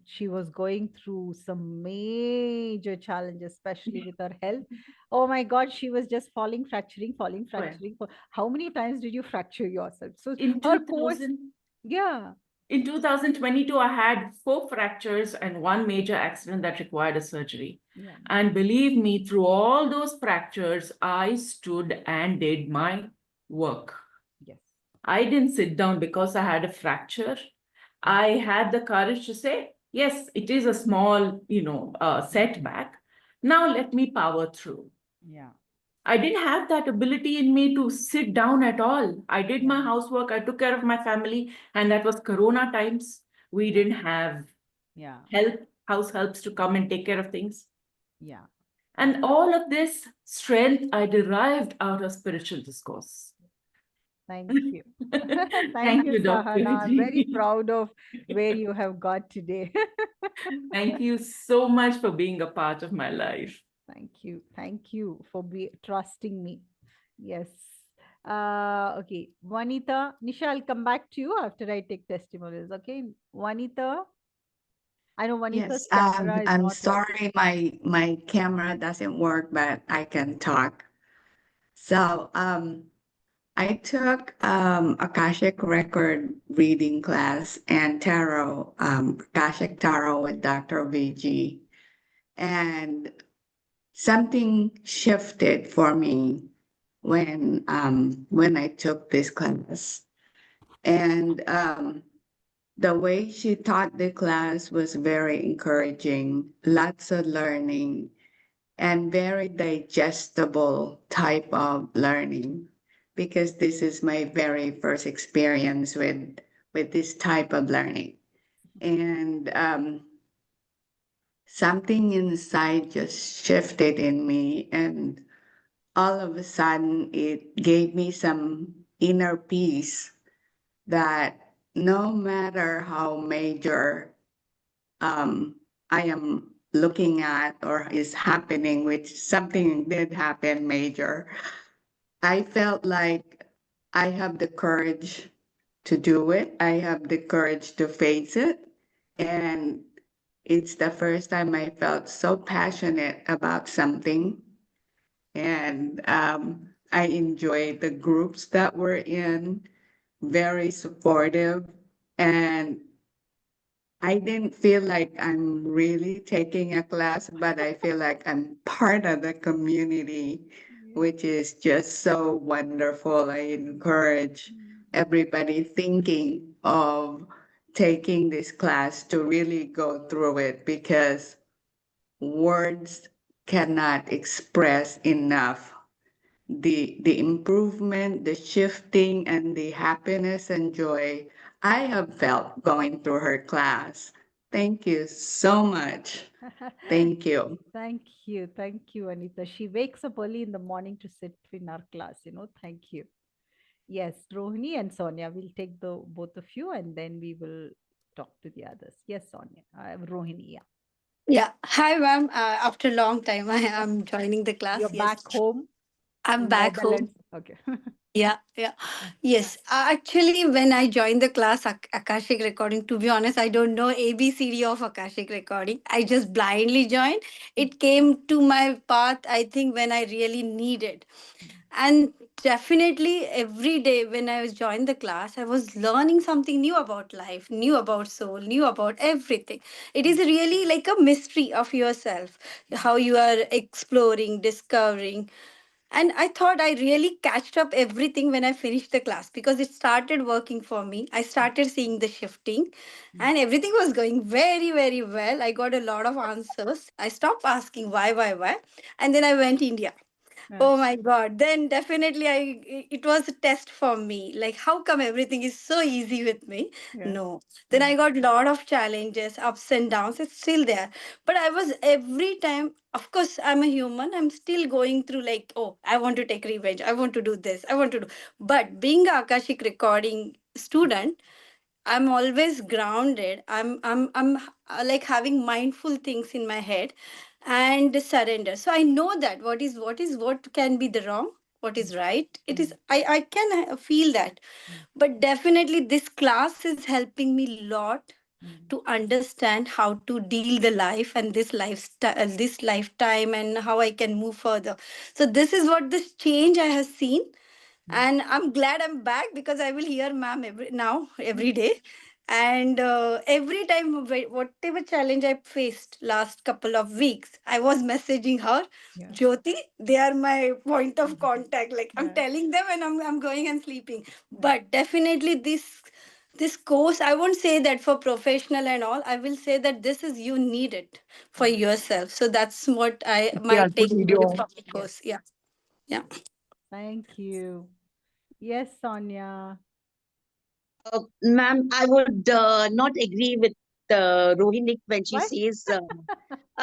she was going through some major challenges, especially with her health. Oh my God, she was just falling, fracturing, falling, Well, fracturing. How many times did you fracture yourself? So in her course, 2000, yeah, in 2022, I had 4 fractures and one major accident that required a surgery. yeah, And believe me, through all those fractures, I stood and did my work. yes, I didn't sit down because I had a fracture. mm, I had the courage to say, yes, it is a small, setback. Now let me power through. yeah, I didn't have that ability in me to sit down at all. I did yeah, my housework, I took care of my family, and that was Corona times. We yeah, didn't have yeah, help, house helps to come and take care of things. yeah. And all of this strength I derived out of spiritual discourse. Thank you. Thank Thank you, you, Dr. Sahana. I'm very Vijay. proud of where you have got today. Thank you so much for being a part of my life. Thank you. Thank you for trusting me. Yes. Okay. Vanita, Nisha, I'll come back to you after I take testimonials. Okay. Vanita, I know Vanita's Yes, camera is I'm not working. sorry my camera doesn't work, but I can talk. So, I took Akashic Record reading class and tarot, Akashic Tarot with Dr. VG, and something shifted for me when I took this class. And the way she taught the class was very encouraging, lots of learning, and very digestible type of learning, because this is my very first experience with this type of learning. And something inside just shifted in me, and all of a sudden it gave me some inner peace that no matter how major I am looking at or is happening, which something did happen major, I felt like I have the courage to do it. I have the courage to face it. And it's the first time I felt so passionate about something. And I enjoyed the groups that we're in, very supportive. And I didn't feel like I'm really taking a class, but I feel like I'm part of the community, Yeah. which is just so wonderful. I encourage everybody thinking of taking this class to really go through it, because words cannot express enough the improvement, the shifting, and the happiness and joy I have felt going through her class. Thank you so much. Thank you. Thank you, Anita. She wakes up early in the morning to sit in our class, Thank you. Yes, Rohini and Sonia, we'll take the both of you and then we will talk to the others. Yes, Sonia. Rohini, yeah. Yeah. Hi, ma'am. After a long time, I am joining the You're class. Yes. back home I'm in back home. Netherlands. Okay. Yeah. Yeah. Yes. Actually, when I joined the class, Akashic Recording, to be honest, I don't know ABCD of Akashic Recording. I just blindly joined. It came to my path, I think, when I really needed. And definitely every day when I was joined the class, I was learning something new about life, new about soul, new about everything. It is really like a mystery of yourself, how you are exploring, discovering. And I thought I really catched up everything when I finished the class, because it started working for me. I started seeing the shifting and everything was going very, very well. I got a lot of answers. I stopped asking why. And then I went India. Yeah. Oh my God. Then definitely it was a test for me. Like, how come everything is so easy with me? Yeah. No. Then I got a lot of challenges, ups and downs. It's still there. But I was every time, of course, I'm a human. I'm still going through like, oh, I want to take revenge. I want to do this. I want to do. But being a Akashic recording student, I'm always grounded. I'm like having mindful things in my head and surrender. So I know that what can be the wrong, what is right. It is I can feel that. But definitely this class is helping me a lot to understand how to deal the life and this lifestyle, this lifetime, and how I can move further. So this is what this change I have seen, and I'm glad I'm back, because I will hear ma'am every day. And every time whatever challenge I faced last couple of weeks, I was messaging her, Yeah. Jyoti. They are my point of contact, like I'm Yeah. telling them and I'm going and sleeping. But definitely this course, I won't say that for professional and all, I will say that this is, you need it for yourself. So that's what I Yeah, my good takeaway video. from the Yes. course. Yeah. Yeah. Thank you. Yes, Sonia. Ma'am, I would not agree with Rohini when she Why? says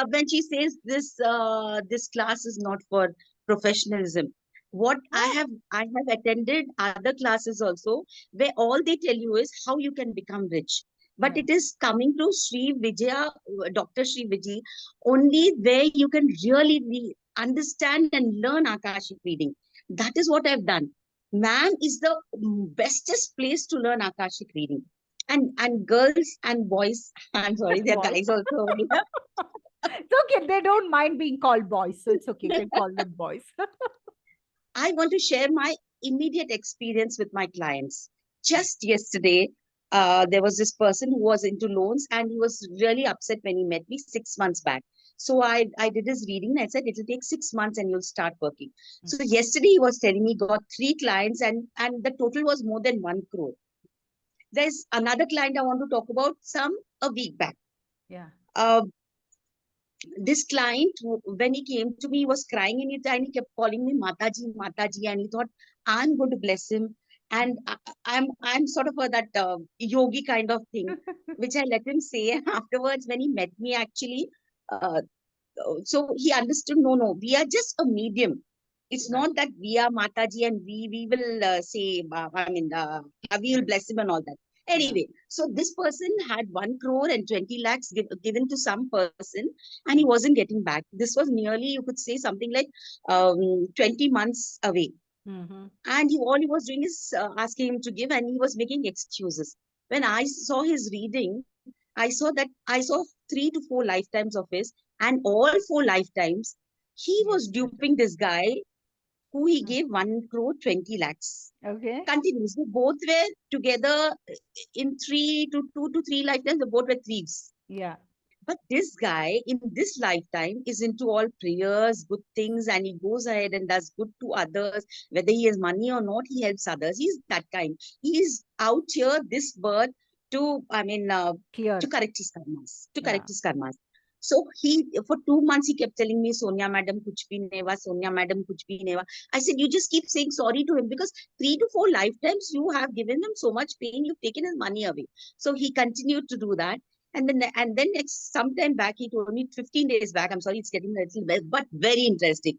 when she says this class is not for professionalism. What Oh, I have attended other classes also, where all they tell you is how you can become rich, but yeah. it is coming to Sri Vijaya, Dr. Sri Vijay, only where you can really understand and learn Akashic reading. That is what I've done. Ma'am is the bestest place to learn Akashic reading. And girls and boys, I'm sorry, there are Boys. guys also over here. It's okay. They don't mind being called boys, so it's okay. You can call them boys. I want to share my immediate experience with my clients. Just yesterday, there was this person who was into loans and he was really upset when he met me 6 months back. So I did his reading. I said, it'll take 6 months and you'll start working. Mm. So yesterday he was telling me got 3 clients and the total was more than 1 crore. There's another client I want to talk about a week back. Yeah. Uh, this client, when he came to me, he was crying and he kept calling me Mataji, Mataji, and he thought, I'm going to bless him. And I'm sort of that yogi kind of thing, which I let him say. And afterwards, when he met me, actually, uh, so he understood, no, we are just a medium. It's Right. not that we are Mataji and we will say, we will bless him and all that. Yeah. Anyway, so this person had 1 crore and 20 lakhs given to some person, and he wasn't getting back. This was nearly, you could say, something like 20 months away. Mm-hmm. And all he was doing is asking him to give, and he was making excuses. When I saw his reading, I saw 3 to 4 lifetimes of his, and all 4 lifetimes, he Yes, was better. duping this guy who he Mm. gave 1 crore 20 lakhs Okay. continuously. Both were together in 2 to 3 lifetimes, they both were thieves. Yeah. But this guy in this lifetime is into all prayers, good things, and he goes ahead and does good to others. Whether he has money or not, he helps others. He's that kind. He is out here this birth to, to Clear. correct his karmas, to Yeah. correct his karmas. So for 2 months, he kept telling me, Sonia madam, kuch bhi nahi hua, Sonia madam, kuch bhi nahi hua. I said, you just keep saying sorry to him because 3 to 4 lifetimes you have given him so much pain, you've taken his money away. So he continued to do that. And then next sometime back, he told me 15 days back. I'm sorry, it's getting a little bit, but very interesting.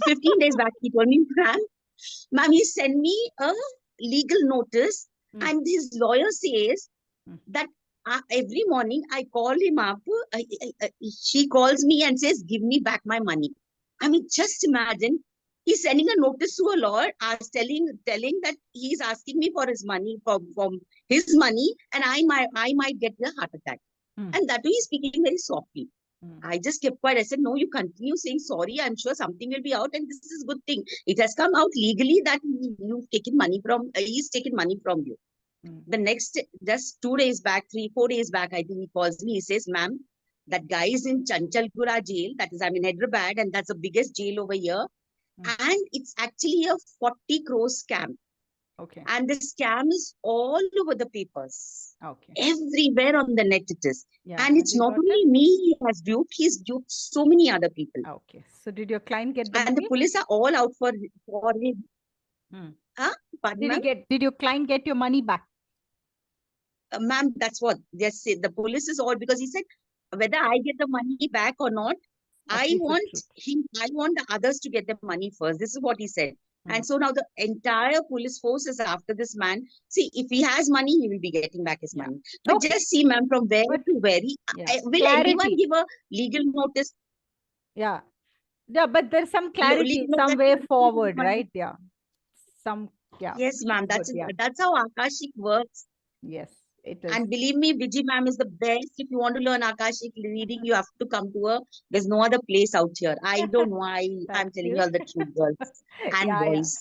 15 days back, he told me, ma'am, he sent me a legal notice, Mm. and his lawyer says Mm. that every morning I call him up. She calls me and says, give me back my money. I mean, just imagine. He's sending a notice to a lawyer, telling that he's asking me for his money, from his money, and I might get the heart attack. Mm. And that way he's speaking very softly. Mm. I just kept quiet. I said, no, you continue saying sorry. I'm sure something will be out, and this is a good thing. It has come out legally that you've taken money from, he's taken money from you. Mm. The next, just 2 days back, 3, 4 days back, I think he calls me. He says, ma'am, that guy is in Chanchalgura jail. That is, I'm in Hyderabad, and that's the biggest jail over here. Mm. And it's actually a 40 crore scam. Okay. And the scam is all over the papers. Okay. Everywhere on the net it is. Yeah. And And it's they not got it? only me he has duped, he's duped so many other people. Okay. So did your client get the And the money? police are all out for him. Hmm. Pardon, ma'am? Did your client get your money back? Ma'am, that's what they say. The police is all, because he said, whether I get the money back or not, At I least the want truth. I want the others to get the money first. This is what he said. Mm. And so now the entire police force is after this man. See, if he has money, he will be getting back his Yeah. money. But Okay. just see, ma'am, from where But to where. yeah, Will anyone clarity. give a legal notice? Yeah. Yeah, but there's some clarity, Legal some notice way to forward, money? right? Yeah. Some, yeah. Yes, ma'am. Good. Yeah. That's how Akashic works. Yes, it is. And believe me, Vijay ma'am is the best. If you want to learn Akashic reading, you have to come to her. There's no other place out here. I don't know why I'm Thank telling you. you all the truth, girls and Yeah, yeah. boys.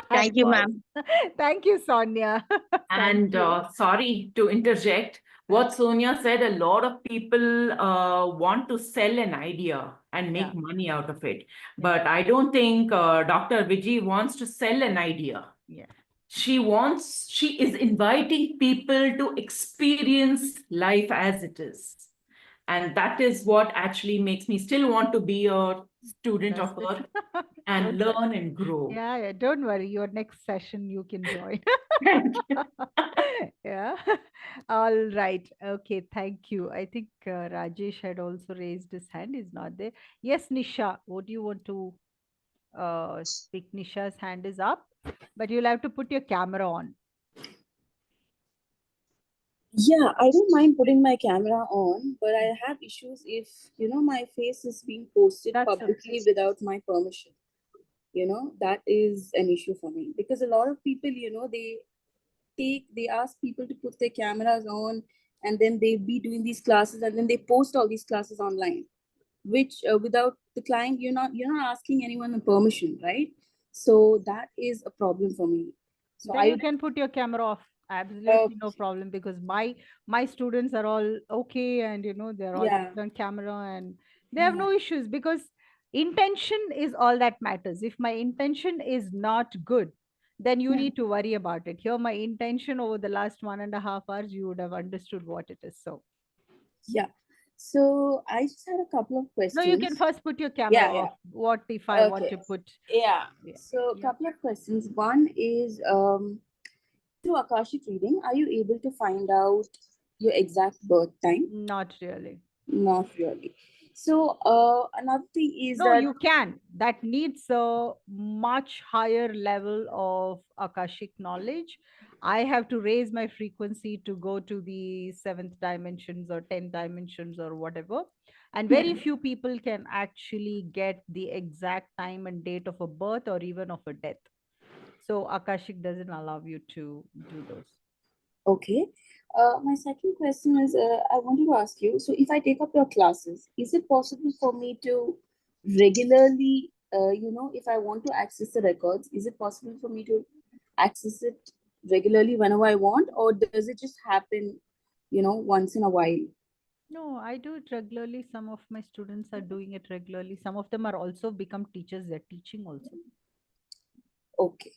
Thank And you, boys. ma'am. Thank you, Sonia. Thank And you. sorry to interject, what Sonia said, a lot of people want to sell an idea and make Yeah. money out of it. But I don't think Dr. Vijay wants to sell an idea. Yeah. She is inviting people to experience life as it is. And that is what actually makes me still want to be your student of Trust Earth it. and Don't worry. learn and grow. Yeah, don't worry. Your next session you can join. Thank you. Yeah. All right. Okay. Thank you. I think Rajesh had also raised his hand. He's not there. Yes, Nisha. What do you want to speak? Nisha's hand is up, but you'll have to put your camera on. Yeah, I don't mind putting my camera on, but I have issues if, my face is being posted That's okay. publicly without my permission. That is an issue for me because a lot of people, they ask people to put their cameras on and then they be doing these classes and then they post all these classes online, which without the client, you're not asking anyone a permission, right? So that is a problem for me. So Then you can put your camera off. uh, Absolutely no problem, because my students are all okay, and they're all yeah, on camera and they have yeah, no issues, because intention is all that matters. If my intention is not good, then you yeah. need to worry about it. Here, my intention over the last 1.5 hours, you would have understood what it is. So Yeah. So I just had a couple of no, you can questions. first put your camera Yeah, off. yeah. What if I want Okay. to put? Yeah. Yeah, So a yeah. couple of questions. One is through Akashic reading, are you able to find out your exact birth time? Not really. Not really. So another thing is No, that you can. That needs a much higher level of Akashic knowledge. I have to raise my frequency to go to the seventh dimensions or 10 dimensions or whatever. And very hmm, few people can actually get the exact time and date of a birth or even of a death. So Akashic doesn't allow you to do those. okay. My second question is I wanted to ask you, so if I take up your classes, is it possible for me to regularly, if I want to access the records, is it possible for me to access it regularly whenever I want, or does it just happen, once in a while? No, I do it regularly. Some of my students are doing it regularly. Some of them are also become teachers. They're teaching also. Okay,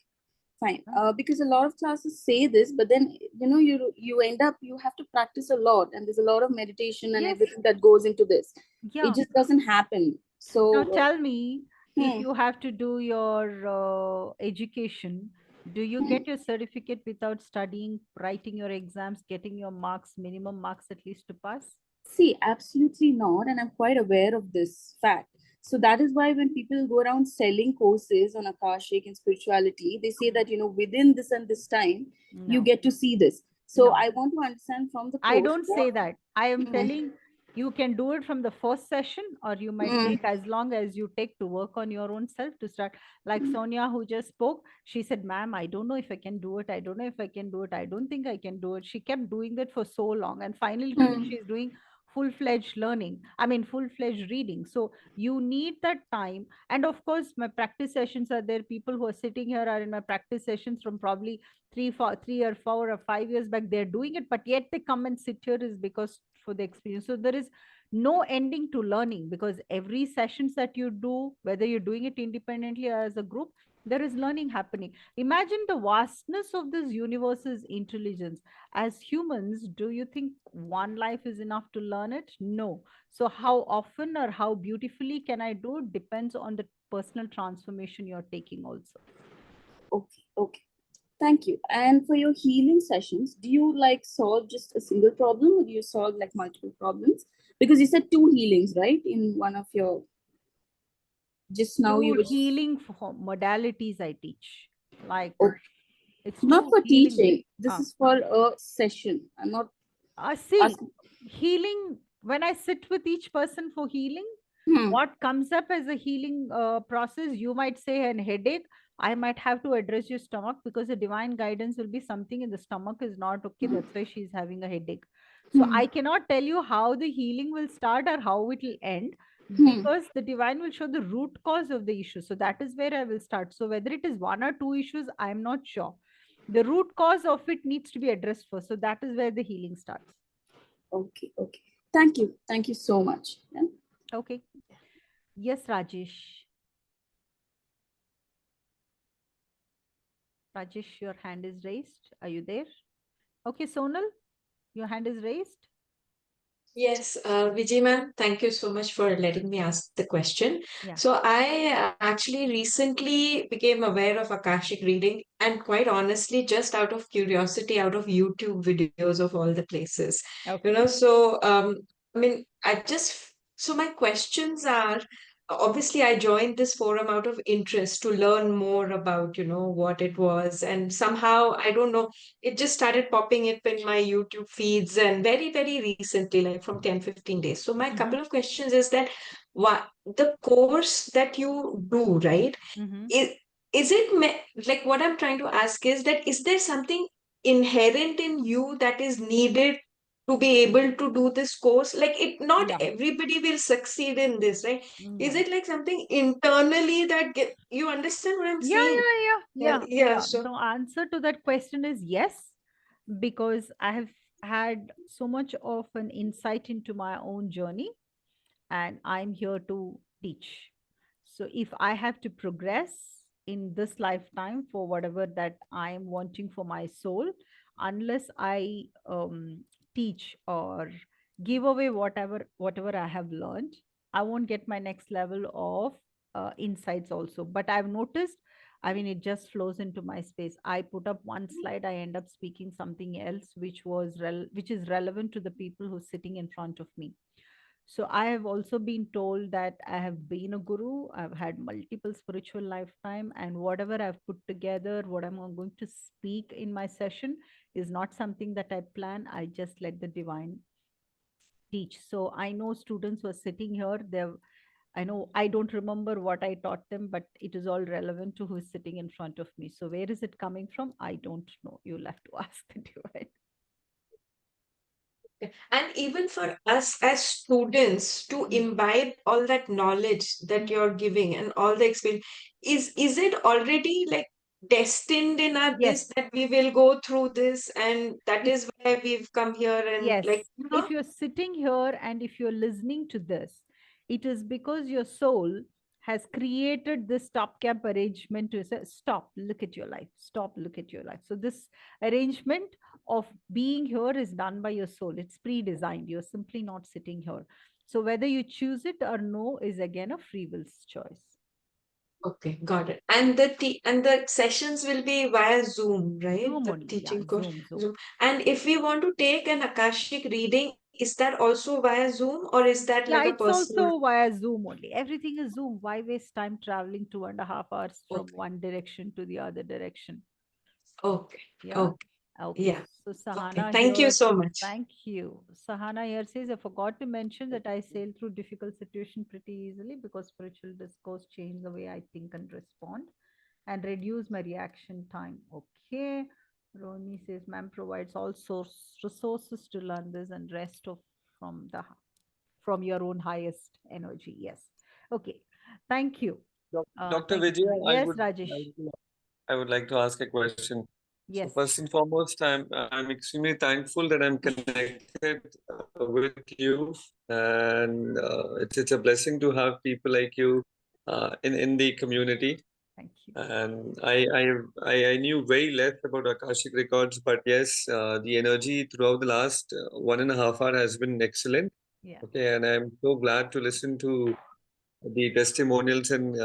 fine. Yeah. Because a lot of classes say this, but then you end up you have to practice a lot, and there's a lot of meditation and Yes. everything that goes into this. Yeah. It just doesn't happen. Now So, tell me, if hmm, you have to do your education, do you hmm. get your certificate without studying, writing your exams, getting your marks, minimum marks at least to pass? See, absolutely not, and I'm quite aware of this fact. So that is why when people go around selling courses on Akashic and spirituality, they say that within this and this time you No, get to see this. So no. I want to understand from the I course don't what. say that. I am Hmm, telling you can do it from the first session, or you might hmm, take as long as you take to work on your own self to start. Like hmm, Sonia, who just spoke, she said, "Ma'am, I don't know if I can do it. I don't know if I can do it. I don't think I can do it." She kept doing that for so long. And finally, today, hmm, she's doing full-fledged learning. I mean, full-fledged reading. So you need that time. And of course, my practice sessions are there. People who are sitting here are in my practice sessions from probably 3 or 4 or 5 years back. They're doing it, but yet they come and sit here is because for the experience. So there is no ending to learning, because every sessions that you do, whether you're doing it independently or as a group, there is learning happening. Imagine the vastness of this universe's intelligence. As humans, do you think one life is enough to learn it? No. So how often or how beautifully can I do it depends on the personal transformation you're taking also. okay, okay. Thank you. And for your healing sessions, do you like solve just a single problem or do you solve like multiple problems? Because you said two healings, right? In one of your, just now you Two were, healing modalities I teach. Like, oh, it's not two for healing. teaching. This is for a session. I'm not See, asking. healing, when I sit with each person for healing, Hmm, what comes up as a healing process, you might say an headache. I might have to address your stomach, because the divine guidance will be something in the stomach is not okay. That's why she's having a headache. So hmm, I cannot tell you how the healing will start or how it will end, hmm. because the divine will show the root cause of the issue. So that is where I will start. So whether it is one or two issues, I'm not sure. The root cause of it needs to be addressed first. So that is where the healing starts. Okay, okay. Thank you. Thank you so much. Yeah. Okay. Yes, Rajesh. Rajesh, your hand is raised. Are you there? Okay, Sonal, your hand is raised. Yes, Vijay ma'am, thank you so much for letting me ask the question. Yeah. So I actually recently became aware of Akashic reading, and quite honestly, just out of curiosity, out of YouTube videos of all the places, Okay. So I mean, so my questions are, obviously I joined this forum out of interest to learn more about, what it was, and somehow I don't know, it just started popping up in my YouTube feeds and very, very recently, like from 10, 15 days. So my couple of questions is that what the course that you do, right? Mm-hmm. Is, is it like what I'm trying to ask is that is there something inherent in you that is needed to be able to do this course? Like not Yeah. everybody will succeed in this, right? Is Yeah. it like something internally that you understand what I'm Yeah, saying? Yeah, yeah. so The answer to that question is yes, because I have had so much of an insight into my own journey, and I'm here to teach. So if I have to progress in this lifetime for whatever that I'm wanting for my soul, unless I teach or give away whatever I have learned, I won't get my next level of insights also. But I've noticed, I mean, it just flows into my space. I put up one slide, I end up speaking something else, which is relevant to the people who's sitting in front of me. So I have also been told that I have been a guru. I've had multiple spiritual lifetime, and whatever I've put together, what I'm going to speak in my session is not something that I plan. I just let the divine teach. So I know students who are sitting here, I know I don't remember what I taught them, but it is all relevant to who is sitting in front of me. So where is it coming from? I don't know. You'll have to ask the divine. and even for us as students to Mm. imbibe all that knowledge that Mm. you're giving and all the experience, is it already like destined in our Yes. this that we will go through this, and that If is why we've come here and Yes, like, if you're sitting here and if you're listening to this, it is because your soul has created this stopgap arrangement to say, stop, look at your life, stop, look at your life. So, this arrangement of being here is done by your soul. It's pre designed. You're simply not sitting here. So, whether you choose it or no is again a free will's choice. okay, got it. And and the sessions will be via Zoom, right? Zoom The only. Yeah, teaching course, Zoom. Zoom. And if we want to take an Akashic reading, is that also via Zoom or is that like Yeah, a it's personal? also via Zoom only. Everything is Zoom. Why waste time traveling 2.5 hours from Okay, one direction to the other direction? okay, Yeah. okay. Okay. Yeah. So Okay. Sahana Thank you here, so much. thank you. Sahana here says, I forgot to mention that I sail through difficult situation pretty easily because spiritual discourse changed the way I think and respond and reduce my reaction time. Okay. Roni says, ma'am provides all source resources to learn this and rest of from the from your own highest energy. Yes. Okay. Thank you. Dr. Thank you. Vijay, Yes, Rajesh. I would like to ask a question. So Yes. first and foremost, I'm extremely thankful that I'm connected with you, and it's a blessing to have people like you in the community. Thank you. And I knew very less about Akashic Records, but yes, the energy throughout the last 1.5 hour has been excellent. Yeah. Okay, and I'm so glad to listen to the testimonials and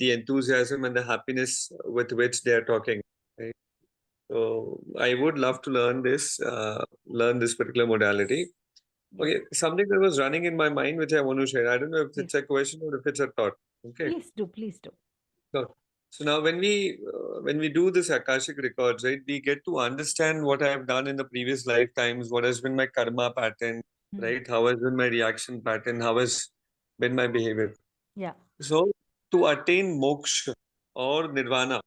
the enthusiasm and the happiness with which they are talking. Right? So I would love to learn this particular modality. Yes. Okay, something that was running in my mind which I want to share. I don't know if Please. it's a question or if it's a thought. Okay. Please do. Please do. So, so now when we do this Akashic records, right, we get to understand what I have done in the previous lifetimes, what has been my karma pattern, Hmm. right? How has been my reaction pattern, how has been my behavior. Yeah. So to attain moksha or nirvana,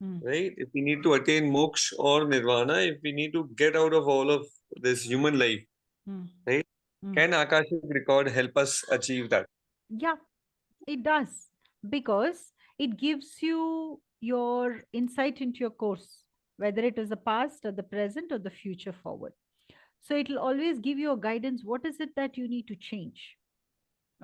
Hmm. right? If we need to attain moksha or nirvana, if we need to get out of all of this human life, Hmm. right? Hmm. Can Akashic record help us achieve that? Yeah, it does because it gives you your insight into your course, whether it is the past or the present or the future forward. So it will always give you a guidance. What is it that you need to change?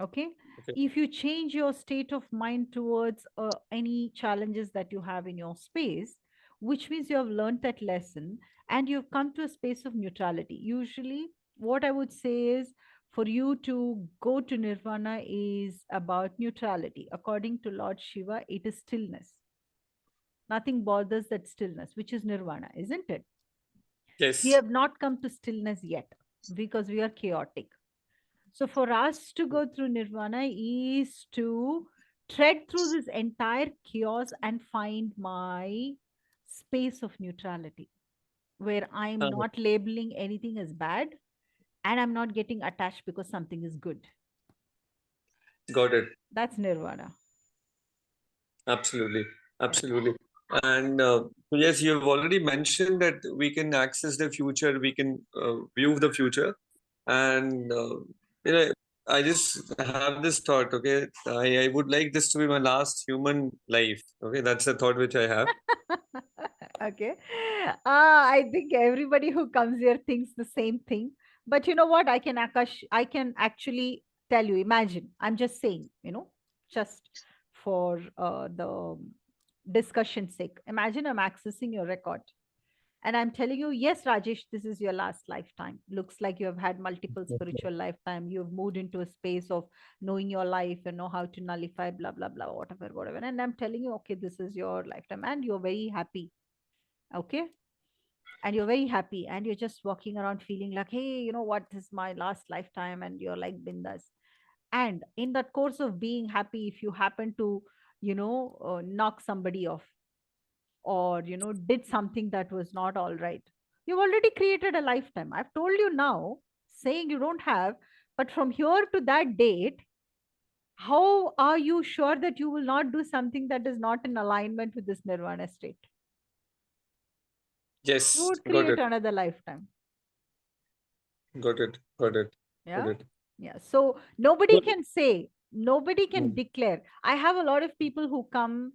Okay. Okay. If you change your state of mind towards any challenges that you have in your space, which means you have learned that lesson and you've come to a space of neutrality. Usually, what I would say is For you to go to nirvana is about neutrality. According to Lord Shiva, it is stillness. Nothing bothers that stillness, which is nirvana, isn't it? We Yes. have not come to stillness yet because we are chaotic. So for us to go through nirvana is to tread through this entire chaos and find my space of neutrality where I'm Uh, not labeling anything as bad and I'm not getting attached because something is good. got it. That's nirvana. Absolutely. Yeah. Absolutely. And yes, you've already mentioned that we can access the future, we can view the future. And, you know, I just have this thought, okay? I would like this to be my last human life. Okay, that's the thought which I have. Okay. I think everybody who comes here thinks the same thing. But you know what? I can actually tell you, imagine, I'm just saying, just for the discussion's sake. Imagine I'm accessing your record and I'm telling you, yes, Rajesh, this is your last lifetime. Looks like you have had multiple spiritual lifetime. You've moved into a space of knowing your life and know how to nullify, blah, blah, blah, whatever, whatever. And I'm telling you, okay, this is your lifetime and you're very happy. Okay. And you're very happy and you're just walking around feeling like, hey, you know what, this is my last lifetime, and you're like bindas. And in that course of being happy, if you happen to, knock somebody off, or did something that was not all right, you've already created a lifetime. I've told you now, saying you don't have, but from here to that date, how are you sure that you will not do something that is not in alignment with this nirvana state? You Yes, would got create it. another lifetime. Got it. Got it. Got Yeah. it. Yeah. So nobody Good. can say, nobody can Mm. declare. I have a lot of people who come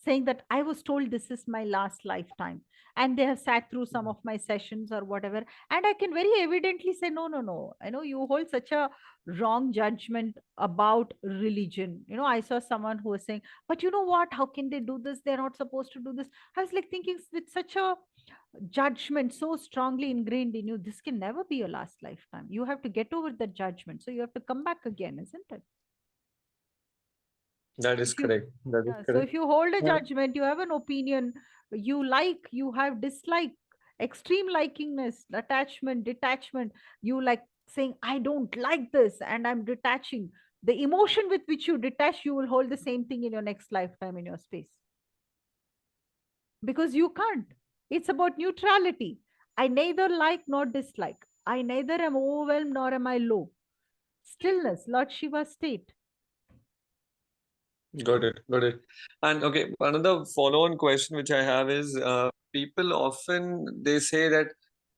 saying that I was told this is my last lifetime. And they have sat through some of my sessions or whatever. And I can very evidently say, no, no, no. I know you hold such a wrong judgment about religion. I saw someone who was saying, but you know what? How can they do this? They're not supposed to do this. I was like thinking with such a judgment so strongly ingrained in you, this can never be your last lifetime. You have to get over that judgment, so you have to come back again, isn't it? That is If you correct. That is Yeah, so correct. if you hold a Yeah. judgment, you have an opinion, you like, you have dislike, extreme likingness, attachment, detachment, you like saying I don't like this and I'm detaching, the emotion with which you detach, you will hold the same thing in your next lifetime in your space, because you can't. It's about neutrality. I neither like nor dislike. I neither am overwhelmed nor am I low. Stillness, Lord Shiva state. Got it. Got it. And okay, another follow-on question which I have is people often they say that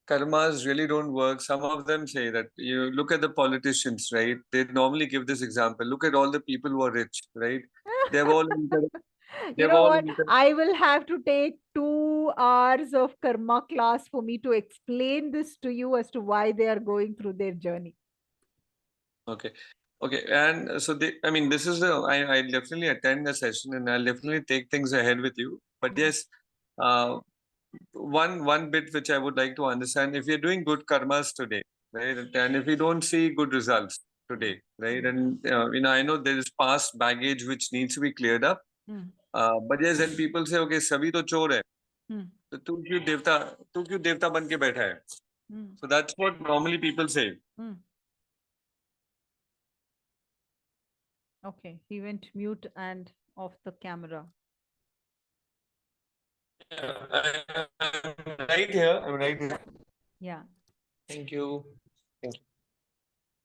karmas really don't work. Some of them say that you look at the politicians, right? They normally give this example. Look at all the people who are rich, right? They've all entered, You they've know all what? entered. I will have to take 2 hours of karma class for me to explain this to you as to why they are going through their journey. Okay. Okay. And so I mean, this is I definitely attend the session and I'll definitely take things ahead with you. But yes, uh, one bit which I would like to understand, if you're doing good karmas today, right, and if you don't see good results today, right, and I know there is past baggage which needs to be cleared up. Hmm. But yes, then people say, okay, सभी तो चोर है, Hmm. तो तू क्यों देवता बन के बैठा है? Hmm. So that's what normally people say. Hmm. Okay, he went mute and off the camera. I'm right here. I'm right here. Yeah. Thank you. Thank you.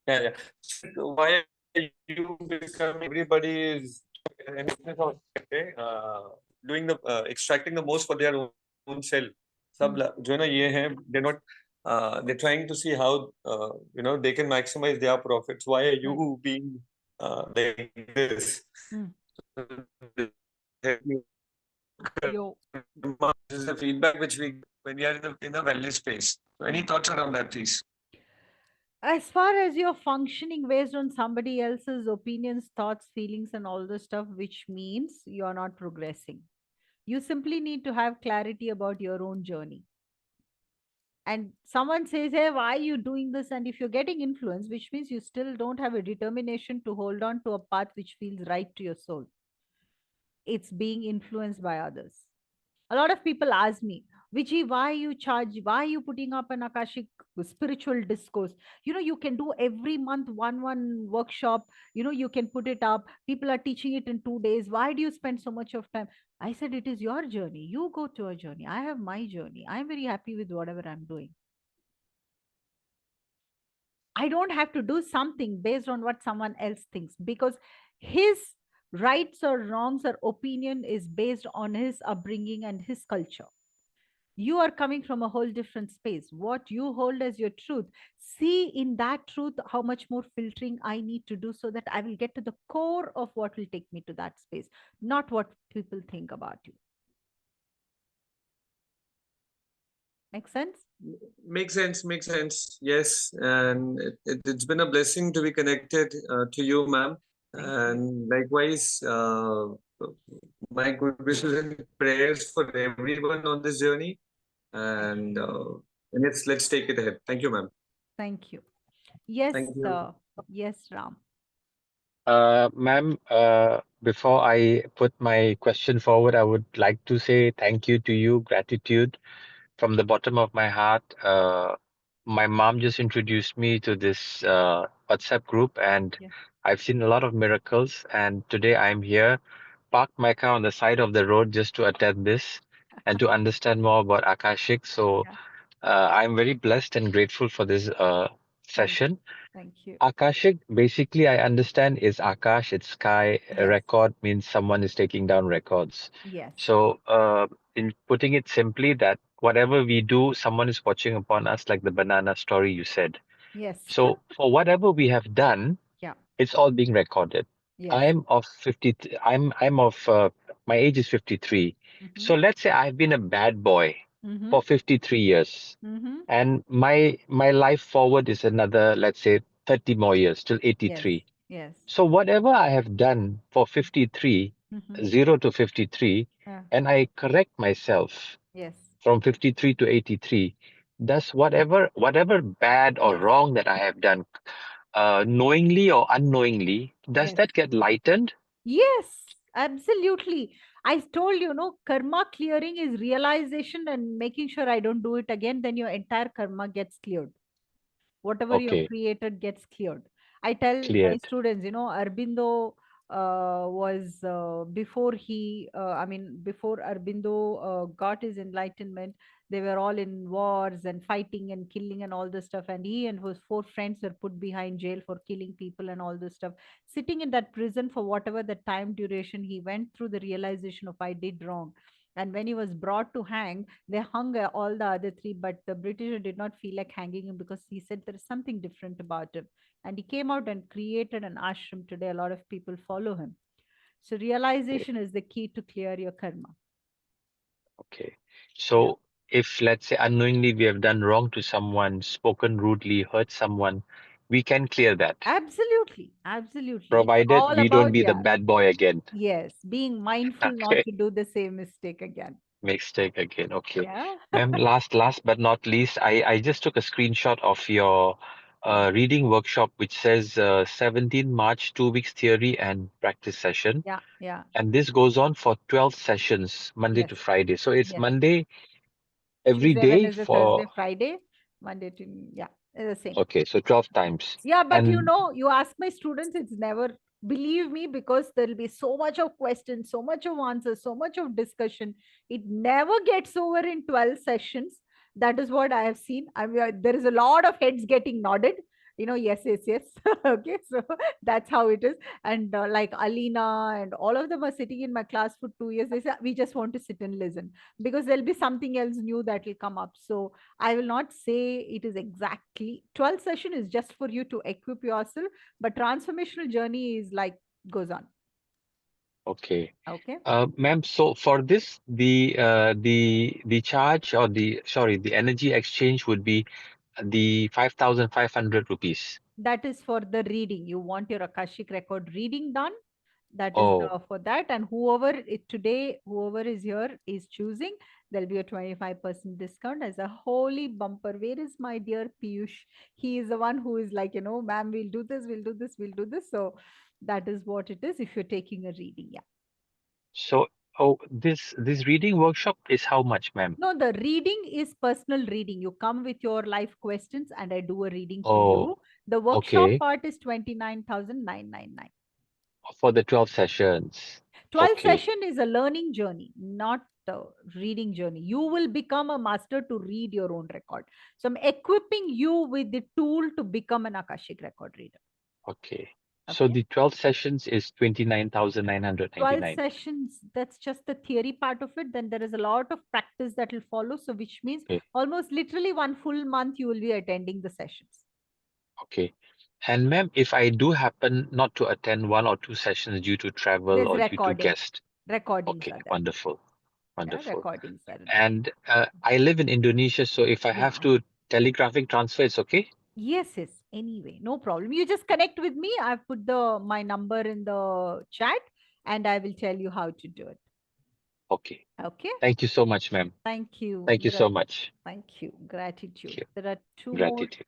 Yeah, yeah. So why are you becoming? Everybody is okay, doing the extracting the most for their own self. सब जो है ना ये है, they're not they're trying to see how they can maximize their profits. Why are you Right. being like this? Hmm. This Yo. is the feedback which we when we are in the wellness space. So any thoughts around that, please? As far as you're functioning based on somebody else's opinions, thoughts, feelings, and all the stuff, which means you're not progressing. You simply need to have clarity about your own journey. and someone says, hey, why are you doing this? And if you're getting influence, which means you still don't have a determination to hold on to a path which feels right to your soul. It's being influenced by others. A lot of people ask me, Viji, why you charge, why you putting up an Akashic spiritual discourse? You can do every month one workshop, you can put it up. People are teaching it in 2 days. Why do you spend so much of time? I said, it is your journey. You go to a journey. I have my journey. I'm very happy with whatever I'm doing. I don't have to do something based on what someone else thinks, because his rights or wrongs or opinion is based on his upbringing and his culture. You are coming from a whole different space. What you hold as your truth, see in that truth how much more filtering I need to do, so that I will get to the core of what will take me to that space, not what people think about you. Make sense? Makes sense. Makes sense. Yes, and it's been a blessing to be connected to you, ma'am. Thank you. And likewise, my good wishes and prayers for everyone on this journey. And let's take it ahead. Thank you, ma'am. Thank you. Yes, Thank you. yes, Ram. Ma'am, before I put my question forward, I would like to say thank you to you, gratitude from the bottom of my heart. My mom just introduced me to this WhatsApp group, and Yeah. I've seen a lot of miracles. And today I'm here, parked my car on the side of the road just to attend this and to understand more about Akashic. So Yeah. I'm very blessed and grateful for this Thank, session. thank you. Akashic, basically, I understand is Akash, it's sky. A Yes. record means someone is taking down records. Yes. So, in putting it simply, that whatever we do, someone is watching upon us, like the banana story you said. Yes. So, for whatever we have done, Yeah. it's all being recorded. Yes. I'm of 50, I'm of, my age is 53. Mm-hmm. So let's say I've been a bad boy Mm-hmm. for 53 years. Mm-hmm. And my life forward is another, let's say, 30 more years till 83. Yes. So whatever I have done for 53, Mm-hmm. 0 to 53, Yeah. and I correct myself Yes. from 53 to 83, thus whatever bad or Yes. wrong that I have done, knowingly or unknowingly, does Yes. that get lightened? Yes, absolutely. I told you, no, karma clearing is realization and making sure I don't do it again. Then your entire karma gets cleared. Whatever you have Okay, created gets cleared. I tell my cleared. students, Arbindo was before before Arbindo got his enlightenment, they were all in wars and fighting and killing and all this stuff. And he and his four friends were put behind jail for killing people and all this stuff. Sitting in that prison for whatever the time duration, he went through the realization of I did wrong. And when he was brought to hang, they hung all the other three, but the British did not feel like hanging him because he said there is something different about him. And he came out and created an ashram. Today, a lot of people follow him. So, Okay, realization is the key to clear your karma. okay. Yeah. So if, let's say, unknowingly we have done wrong to someone, spoken rudely, hurt someone, we can clear that, Absolutely. Absolutely. It's provided all we don't about, be the yeah. bad boy again. Yes. Being mindful not Okay, to do the same mistake again. mistake again. Okay, Yeah. ma'am. Last but not least, I just took a screenshot of your reading workshop, which says 17 March, 2 weeks theory and practice session, Yeah. Yeah. and this goes on for 12 sessions, Monday Yes. to Friday. So it's Yes. Monday every Tuesday, day Wednesday, for, Thursday, Friday, Monday to, yeah, it's the same. okay, so 12 times. Yeah, but And you ask my students, it's never, believe me, because there'll be so much of questions, so much of answers, so much of discussion. It never gets over in 12 sessions. That is what I have seen. I mean, there is a lot of heads getting nodded. Yes, yes, yes. Okay, so that's how it is. And like Alina and all of them are sitting in my class for 2 years. They say, we just want to sit and listen because there'll be something else new that will come up. So I will not say it is exactly 12 session is just for you to equip yourself, but transformational journey is like goes on. okay. Okay. Ma'am, so for this, the charge or the energy exchange would be the 5,500 rupees. That is for the reading. You want your Akashic record reading done. That is Oh, for that. And whoever is here is choosing, there'll be a 25% discount as a holy bumper. Where is my dear Piyush? He is the one who is like, ma'am, we'll do this, we'll do this, we'll do this. So that is what it is if you're taking a reading. Yeah. so this reading workshop is how much, ma'am? No, the reading is personal reading. You come with your life questions and I do a reading for Oh, you. The workshop okay. part is 29,999. For the 12 sessions. 12 Okay. session is a learning journey, not the reading journey. You will become a master to read your own record. So I'm equipping you with the tool to become an Akashic record reader. Okay. So Okay. the 12 sessions is 12 29,999. sessions, that's just the theory part of it. Then there is a lot of practice that will follow. So which means Okay. almost literally one full month you will be attending the sessions. Okay. And ma'am, if I do happen not to attend one or two sessions due to travel There's or due to recording. guest, Recordings okay, are there. wonderful, Yeah, wonderful. recordings are there. And I live in Indonesia, so if I have Yeah. to telegraphic transfer, it's okay? Yes, yes. Anyway, no problem. You just connect with me. I've put my number in the chat and I will tell you how to do it. Okay. Okay. Thank you so much, ma'am. Thank you. Thank you so much. Thank you. Gratitude. Thank you. There are two more. Gratitude.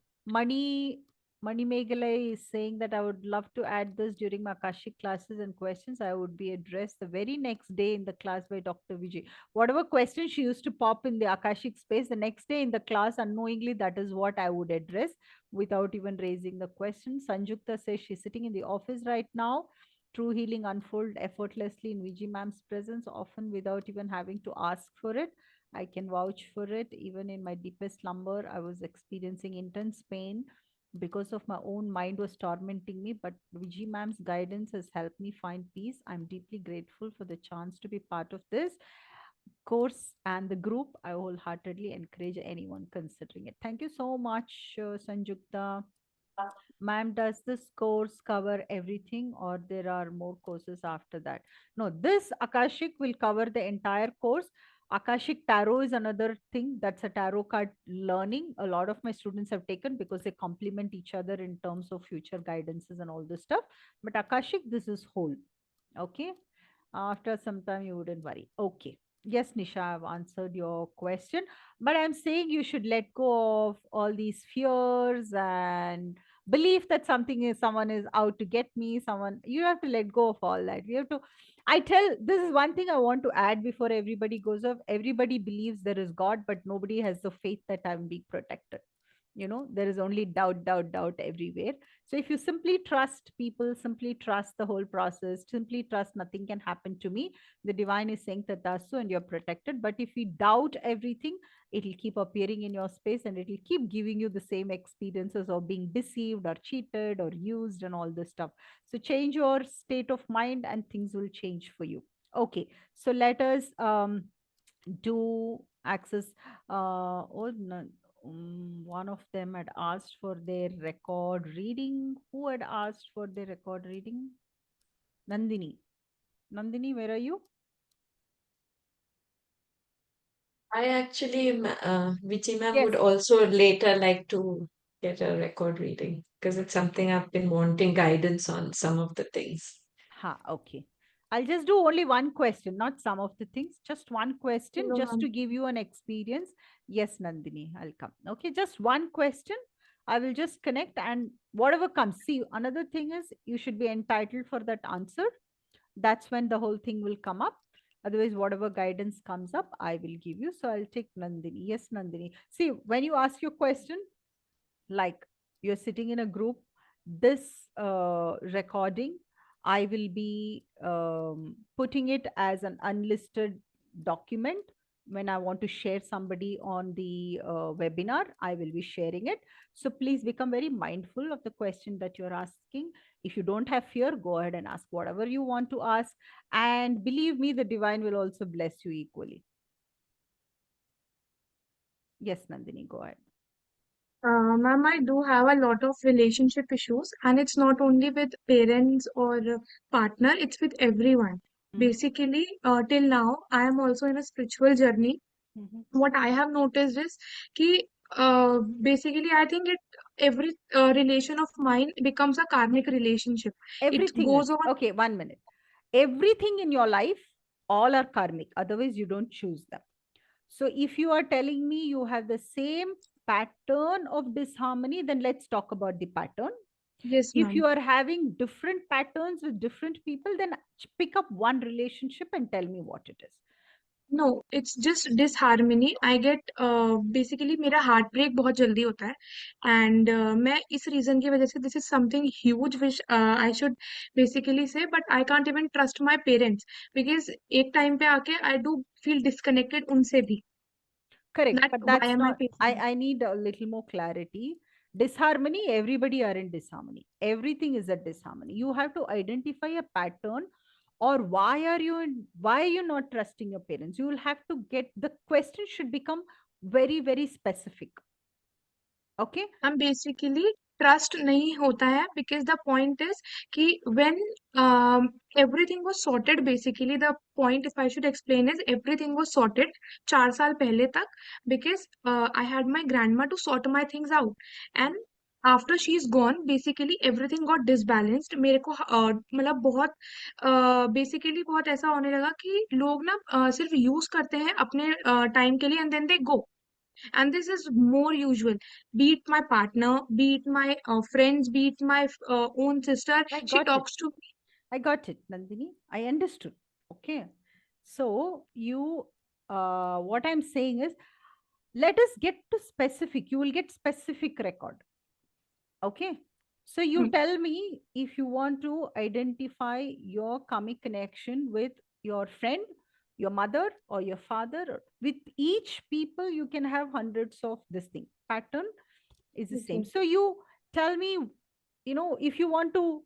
Mani Meghalai is saying that I would love to add this during my Akashic classes and questions. I would be addressed the very next day in the class by Dr. Vijay. Whatever question she used to pop in the Akashic space, the next day in the class, unknowingly, that is what I would address without even raising the question. Sanjukta says she's sitting in the office right now. True healing unfold effortlessly in Vijay ma'am's presence, often without even having to ask for it. I can vouch for it. Even in my deepest slumber, I was experiencing intense pain because of my own mind was tormenting me. But Vijay ma'am's guidance has helped me find peace. I'm deeply grateful for the chance to be part of this course and the group. I wholeheartedly encourage anyone considering it. Thank you so much, Sanjukta. Ma'am, does this course cover everything or there are more courses after that? No, this Akashic will cover the entire course. Akashic Tarot is another thing, that's a tarot card learning. A lot of my students have taken because they complement each other in terms of future guidances and all this stuff. But Akashic, this is whole. Okay. After some time, you wouldn't worry. Okay. Yes, Nisha, I've answered your question. But I'm saying you should let go of all these fears and belief that someone is out to get me. You have to let go of all that. We have to. This is one thing I want to add before everybody goes off. Everybody believes there is God, but nobody has the faith that I'm being protected. There is only doubt, doubt, doubt everywhere. So if you simply trust people, simply trust the whole process, simply trust nothing can happen to me, the divine is saying that that's so and you're protected. But if we doubt everything, it'll keep appearing in your space and it'll keep giving you the same experiences of being deceived or cheated or used and all this stuff. So change your state of mind and things will change for you. Okay, so let us do access. One of them had asked for their record reading. Who had asked for their record reading? Nandini. Nandini, where are you? I actually, Vichi ma'am Yes. would also later like to get a record reading because it's something I've been wanting guidance on some of the things. Ha, okay. I'll just do only one question, not some of the things, just one question, No, just to ma'am. give you an experience. Yes, Nandini, I'll come. Okay, just one question. I will just connect and whatever comes. See, another thing is you should be entitled for that answer. That's when the whole thing will come up. Otherwise, whatever guidance comes up, I will give you. So I'll take Nandini. Yes, Nandini. See, when you ask your question, like you're sitting in a group, this recording, I will be putting it as an unlisted document. When I want to share somebody on the webinar, I will be sharing it. So please become very mindful of the question that you're asking. If you don't have fear, go ahead and ask whatever you want to ask. And believe me, the divine will also bless you equally. Yes, Nandini, go ahead. Ma'am, I do have a lot of relationship issues, and it's not only with parents or partner, it's with everyone. Basically, till now, I am also in a spiritual journey. What I have noticed is कि basically I think every relation of mine becomes a karmic relationship. It Everything is goes on. okay. 1 minute. everything in your life, all are karmic, otherwise you don't choose them. So if you are telling me you have the same pattern of disharmony, then let's talk about the pattern. Yes, If you ma'am. are having different patterns with different people, then pick up one relationship and tell me what it is. No, it's just disharmony. I get basically मेरा heart break बहुत जल्दी होता है, and मैं इस reason की वजह से this is something huge which I should basically say, but I can't even trust my parents because एक time पे आके I do feel disconnected उनसे भी. Correct, That but why that's am I not, facing it? I need a little more clarity. Disharmony, everybody are in disharmony. Everything is a disharmony. You have to identify a pattern, or why are you not trusting your parents? You will have to get, the question should become very, very specific. Okay? हम basically trust नहीं होता है because the point is कि when everything was sorted, basically the point if I should explain is everything was sorted 4 साल पहले तक because I had my grandma to sort my things out, and after she's gone basically everything got disbalanced. मेरे को मतलब बहुत basically बहुत ऐसा होने लगा कि लोग ना सिर्फ यूज करते हैं अपने टाइम के लिए and then they go, and this is more usual, be it my partner, be it my friends, be it my own sister. I She got it. talks to me. I got it, Nandini. I understood. Okay. So what I'm saying is, let us get to specific. You will get specific record. Okay. So you Hmm. tell me if you want to identify your karmic connection with your friend, your mother, or your father. With each people, you can have hundreds of this thing. Pattern is the same. Okay. So you tell me, if you want to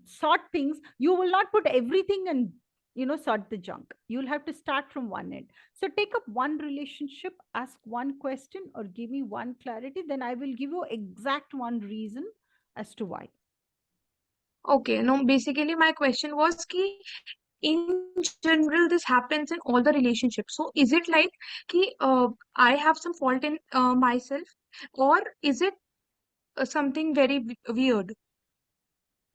sort things, you will not put everything and sort the junk. You'll have to start from one end. So take up one relationship, ask one question, or give me one clarity, then I will give you exact one reason as to why. Okay, no, basically my question was कि in general this happens in all the relationships. So is it like कि I have some fault in myself, or is it something very weird?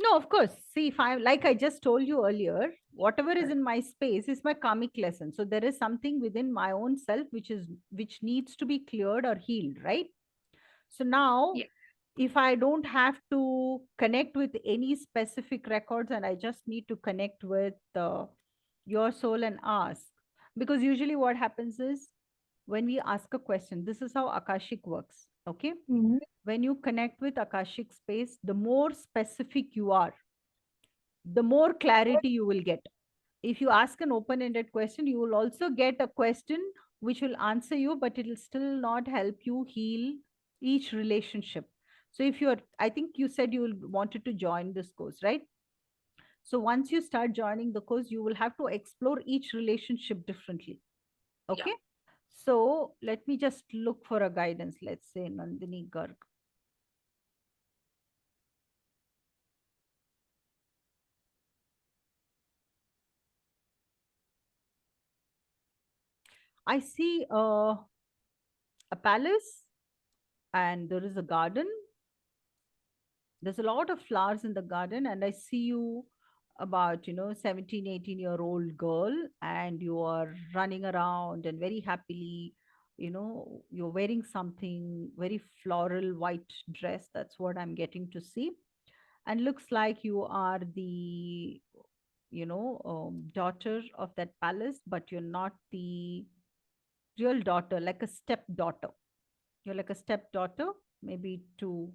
No, of course. See, if I, like I just told you earlier, whatever is in my space is my karmic lesson. So there is something within my own self which needs to be cleared or healed, right? So now, Yeah. if I don't have to connect with any specific records, and I just need to connect with your soul and ask, because usually what happens is, when we ask a question, this is how Akashic works. Okay. Mhm. When you connect with Akashic space, the more specific you are, the more clarity you will get. If you ask an open ended question, you will also get a question which will answer you, but it will still not help you heal each relationship. So if you're, I think you said you wanted to join this course, right? So once you start joining the course, you will have to explore each relationship differently. Yeah. Okay. So let me just look for a guidance. Let's say Nandini Garg. I see a palace, and there is a garden. There's a lot of flowers in the garden, and I see you about 17, 18-year-old girl, and you are running around and very happily, you're wearing something very floral white dress. That's what I'm getting to see. And looks like you are the daughter of that palace, but you're not the real daughter, like a stepdaughter. You're like a stepdaughter, maybe to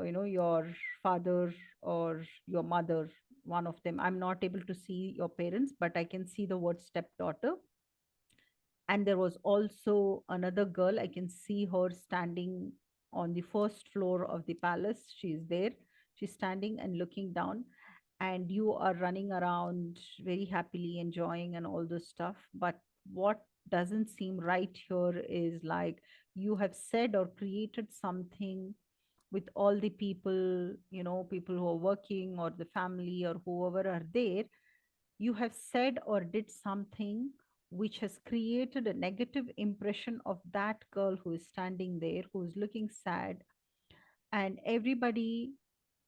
your father or your mother, one of them. I'm not able to see your parents, but I can see the word stepdaughter. And there was also another girl, I can see her standing on the first floor of the palace. She's there, she's standing and looking down, and you are running around very happily enjoying and all this stuff. But what doesn't seem right here is, like, you have said or created something with all the people, people who are working, or the family, or whoever are there. You have said or did something which has created a negative impression of that girl who is standing there, who is looking sad. And everybody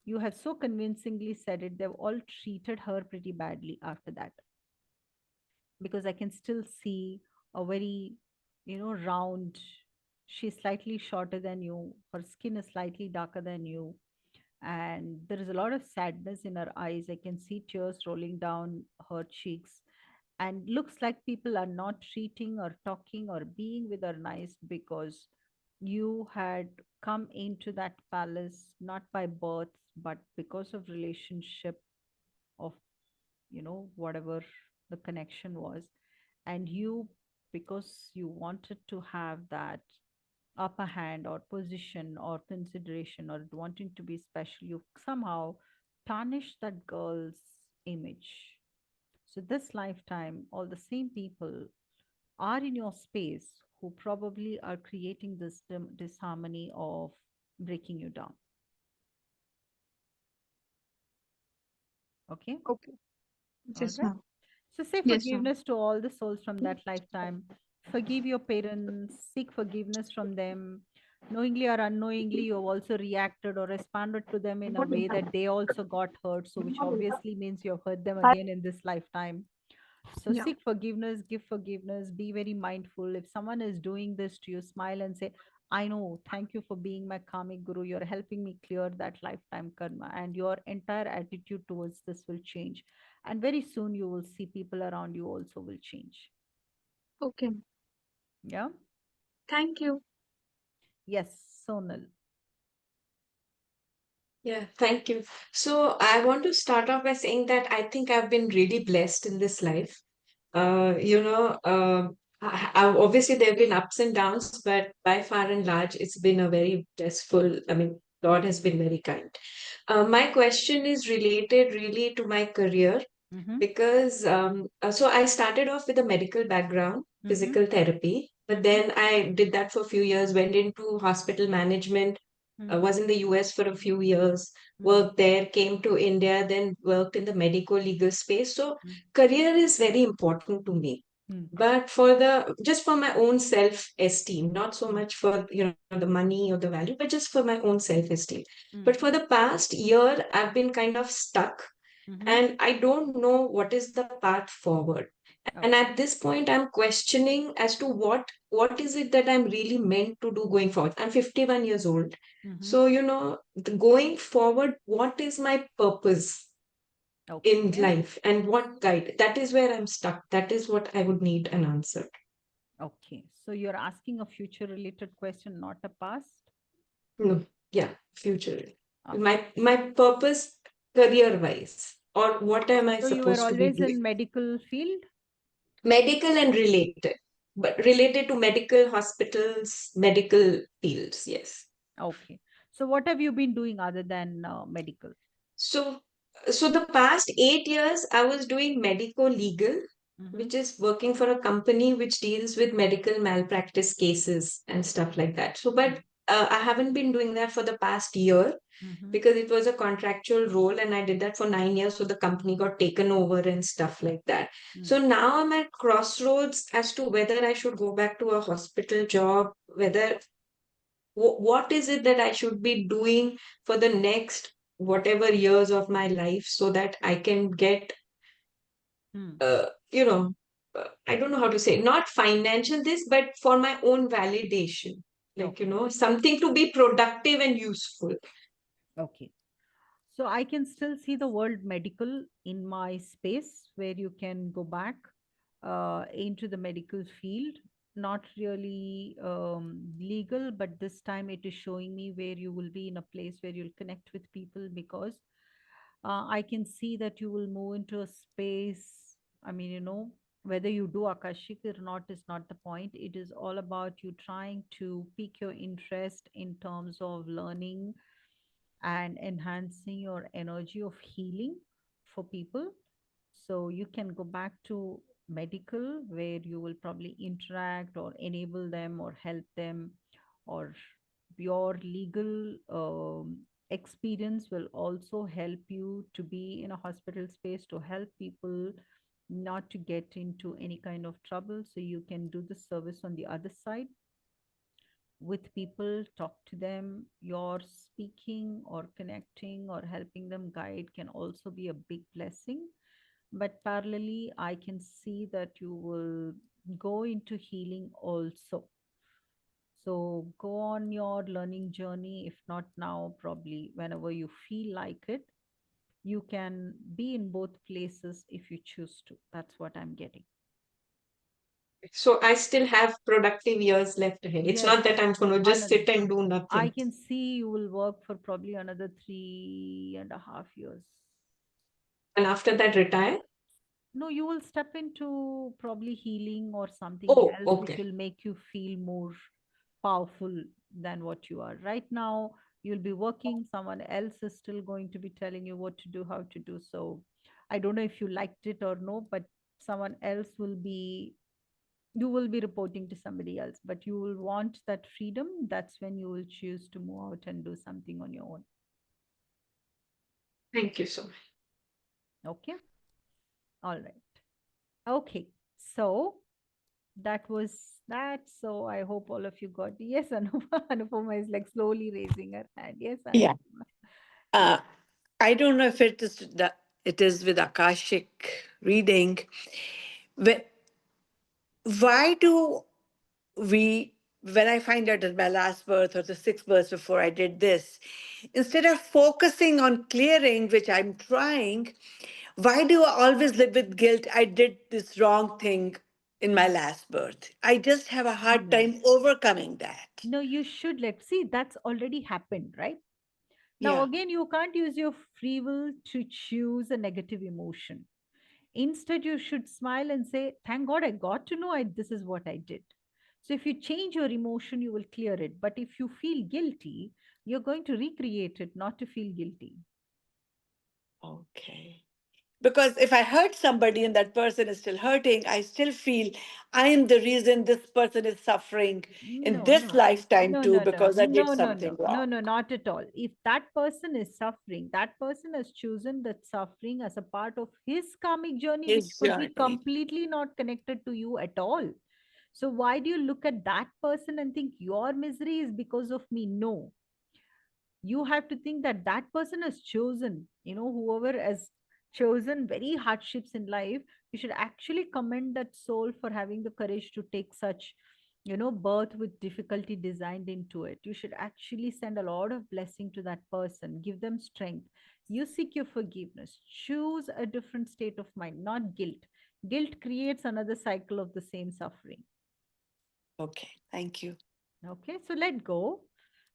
You have so convincingly said it. They've all treated her pretty badly after that, because I can still see a very, round. She's slightly shorter than you. Her skin is slightly darker than you. And there is a lot of sadness in her eyes. I can see tears rolling down her cheeks. And looks like people are not treating or talking or being with her nice, because you had come into that palace not by birth, but because of relationship of, whatever the connection was. And you, because you wanted to have that upper hand or position or consideration or wanting to be special, you somehow tarnished that girl's image. So this lifetime, all the same people are in your space who probably are creating this disharmony of breaking you down. Okay. Okay. All Yes, right. ma'am. So say Yes, ma'am. forgiveness to all the souls from that lifetime. Forgive your parents, seek forgiveness from them. Knowingly or unknowingly, you have also reacted or responded to them in a way that they also got hurt. So, which obviously means you have hurt them again in this lifetime. So, Yeah. seek forgiveness, give forgiveness, be very mindful. If someone is doing this to you, smile and say, I know, thank you for being my karmic guru. You're helping me clear that lifetime karma, and your entire attitude towards this will change. And very soon, you will see people around you also will change. Okay. Yeah. Thank you. Yes, Sonal. Yeah, thank you. So I want to start off by saying that I think I've been really blessed in this life. You know, obviously there have been ups and downs, but by far and large, it's been a very blissful. I mean, God has been very kind. My question is related really to my career Mm-hmm. because so I started off with a medical background, Mm-hmm. physical therapy, but Mm-hmm. then I did that for a few years, went into hospital management, Mm-hmm. was in the US for a few years, Mm-hmm. worked there, came to India, then worked in the medical legal space. So career is very important to me. But for the just for my own self-esteem, not so much for the money or the value, but just for my own self-esteem. But for the past year, I've been kind of stuck Mm-hmm. and I don't know what is the path forward. And Okay. at this point, I'm questioning as to what is it that I'm really meant to do going forward. I'm 51 years old. Mm-hmm. So, going forward, what is my purpose in Okay. life and what guide? That is where I'm stuck. That is what I would need an answer. Okay. So you're asking a future related question, not a past? No, yeah, future. Okay. My purpose career wise, or what am I So you were supposed to be always doing? in medical field? Medical and related, but related to medical hospitals, medical fields, yes. Okay. So what have you been doing other than medical? So, so the past 8 years, I was doing medico legal, Mm-hmm. which is working for a company which deals with medical malpractice cases and stuff like that. So, but I haven't been doing that for the past year Mm-hmm. because it was a contractual role and I did that for 9 years. So the company got taken over and stuff like that. So now I'm at crossroads as to whether I should go back to a hospital job, whether what is it that I should be doing for the next whatever years of my life so that I can get, Mm. uh, you know, I don't know how to say, not financial this, but for my own validation, like, Okay. something to be productive and useful. Okay. So I can still see the word medical in my space where you can go back into the medical field. Not really legal, but this time it is showing me where you will be in a place where you'll connect with people, because I can see that you will move into a space. I mean, whether you do Akashic or not is not the point. It is all about you trying to pique your interest in terms of learning and enhancing your energy of healing for people. So you can go back to medical where you will probably interact or enable them or help them, or your legal experience will also help you to be in a hospital space to help people not to get into any kind of trouble, so you can do the service on the other side. with people, talk to them. Your speaking or connecting or helping them guide can also be a big blessing. But parallelly, I can see that you will go into healing also. So go on your learning journey. If not now, probably whenever you feel like it, you can be in both places if you choose to. That's what I'm getting. So I still have productive years left ahead. It's Yes. not that I'm going to just Another, sit and do I nothing. can see you will work for probably another 3.5 years. And after that, retire. No, you will step into probably healing or something Oh, else which okay. will make you feel more powerful than what you are. Right now, you'll be working, someone else is still going to be telling you what to do, how to do. So I don't know if you liked it or no, but someone else will be, you will be reporting to somebody else, but you will want that freedom. That's when you will choose to move out and do something on your own. Thank you so much. Okay. All right. Okay. So that was that. So I hope all of you got. Yes, Anupama. Anupama is like slowly raising her hand. Yes, Yeah. Anupama. Uh, I don't know if it is with Akashic reading. Wh- Why do we, when I find out at my last birth or the 6 births before I did this, instead of focusing on clearing, which I'm trying, why do I always live with guilt? I did this wrong thing in my last birth. I just have a hard No, time overcoming that. no, you should let see that's already happened, right? Now, Yeah. again, you can't use your free will to choose a negative emotion. Instead, you should smile and say, thank God I got to know this is what I did. So, if you change your emotion, you will clear it. But if you feel guilty, you're going to recreate it, not to feel guilty. Okay. Because if I hurt somebody and that person is still hurting, I still feel I am the reason this person is suffering in No, this no, lifetime no, too, no, no, because I did no, no, something no, no, wrong. no, not at all. If that person is suffering, that person has chosen that suffering as a part of his karmic journey, which His could be journey. completely not connected to you at all. So, why do you look at that person and think your misery is because of me? No, you have to think that that person has chosen, whoever has chosen very hardships in life, you should actually commend that soul for having the courage to take such, birth with difficulty designed into it. You should actually send a lot of blessing to that person, give them strength. You seek your forgiveness, choose a different state of mind, not guilt. Guilt creates another cycle of the same suffering. Okay, thank you. Okay, so let go,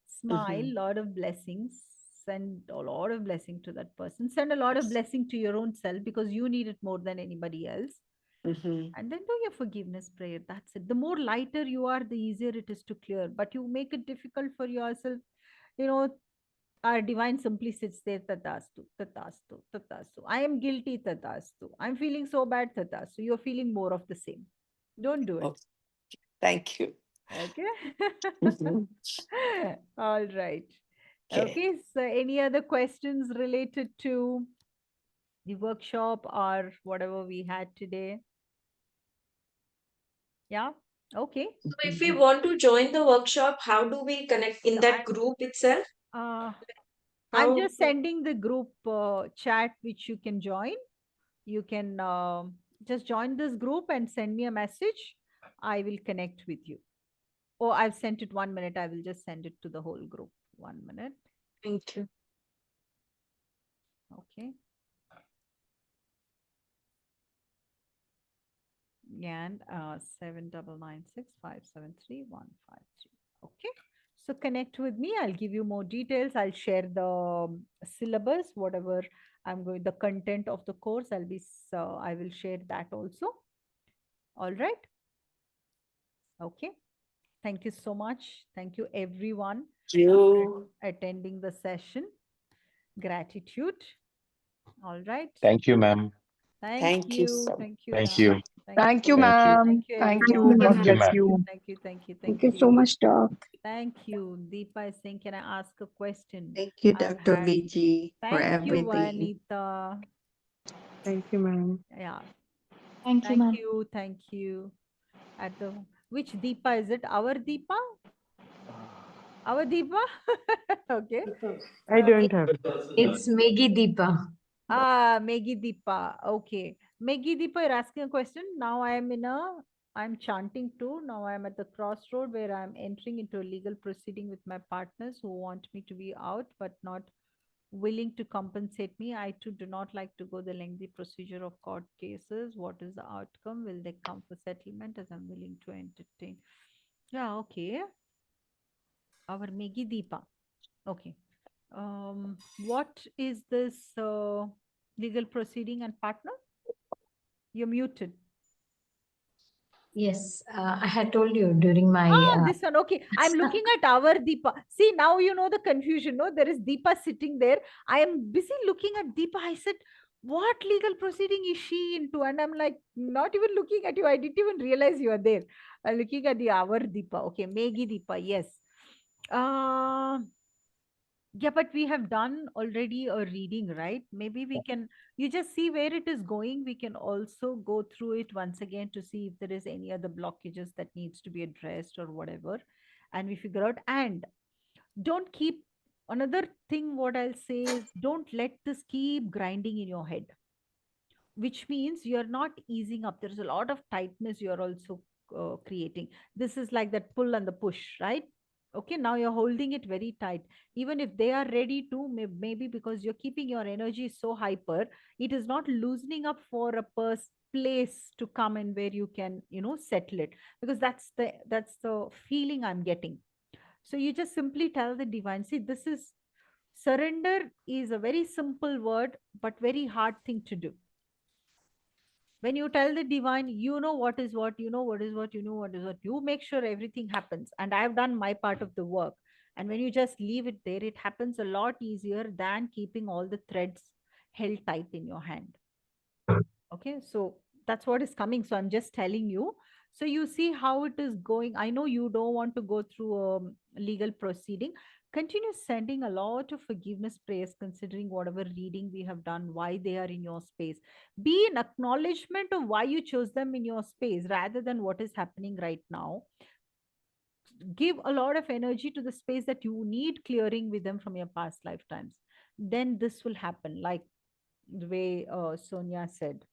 smile, Mhm. lot of blessings, send a lot of blessing to that person, send a lot of blessing to your own self because you need it more than anybody else. Mhm. And then do your forgiveness prayer. That's it. The more lighter you are, the easier it is to clear. But you make it difficult for yourself. You know, our divine simply sits there, tatastu, tatastu, tatastu. I am guilty, tatastu. I'm feeling so bad, tatastu. You're feeling more of the same. Don't do it. Okay, thank you. Okay. Mhm. All right. Okay. Okay. So, any other questions related to the workshop or whatever we had today? Yeah. Okay. So if we want to join the workshop, how do we connect in So, that group itself? I'm How? just sending the group chat which you can join. You can just join this group and send me a message. I will connect with you. Oh, I've sent it 1 minute. I will just send it to the whole group. 1 minute. Thank you. Okay. And 7996573153. Okay. So connect with me. I'll give you more details. I'll share the syllabus, whatever I'm going, the content of the course. I will share that also. All right. Okay. Thank you so much. Thank you everyone You. for attending the session. Gratitude. All right. Thank you, ma'am. Thank you you. so Thank you, Thank Dana. you. Thank you, Thank you. ma'am. Thank you, Thank you. everyone. God Thank you, bless ma'am. you. Thank you. Thank you. Thank Thank you so you. much, Doc. Thank you. Deepa is saying, can I ask a question? Thank you, I've Dr. had. VG, for Thank you, everything. Vanita. Thank you, ma'am. Yeah. Thank you, Thank ma'am. you. Thank you. Which Deepa is it? Our Deepa? Our Deepa? Okay. I don't have it. It's Meggy Deepa. Meggy Deepa. Okay. Meggy Deepa, you're asking a question. Now I'm chanting too. Now I'm at the crossroad where I'm entering into a legal proceeding with my partners who want me to be out but not willing to compensate me. I too do not like to go the lengthy procedure of court cases. What is the outcome? Will they come for settlement as I'm willing to entertain? Yeah, okay. Our Meggy Deepa. Okay. What is this legal proceeding and partner? You're muted. Yes, I had told you during my This one. Okay. I'm looking at our Deepa. See, now you know the confusion. No, there is Deepa sitting there. I am busy looking at Deepa. I said, what legal proceeding is she into? And I'm like, not even looking at you. I didn't even realize you are there. I'm looking at the our Deepa. Okay. Meghi Deepa. Yes. Yeah, but we have done already a reading, right? Maybe we can, you just see where it is going. We can also go through it once again to see if there is any other blockages that needs to be addressed or whatever. And we figure out, and don't keep, another thing what I'll say is, don't let this keep grinding in your head, which means you're not easing up. There's a lot of tightness you're also creating. This is like that pull and the push, right? Okay, now you're holding it very tight. Even if they are ready to, maybe because you're keeping your energy so hyper, it is not loosening up for a place to come in where you can, settle it, because that's the feeling I'm getting. So you just simply tell the divine, see, this is surrender is a very simple word but very hard thing to do. When you tell the divine, you know what is what, you know what is what, you know what is what, you make sure everything happens, and I've done my part of the work. And when you just leave it there, it happens a lot easier than keeping all the threads held tight in your hand. Okay, so that's what is coming. So I'm just telling you, so you see how it is going. I know you don't want to go through a legal proceeding. Continue sending a lot of forgiveness prayers, considering whatever reading we have done, why they are in your space. Be an acknowledgement of why you chose them in your space rather than what is happening right now. Give a lot of energy to the space that you need clearing with them from your past lifetimes. Then this will happen, like the way Sonia said.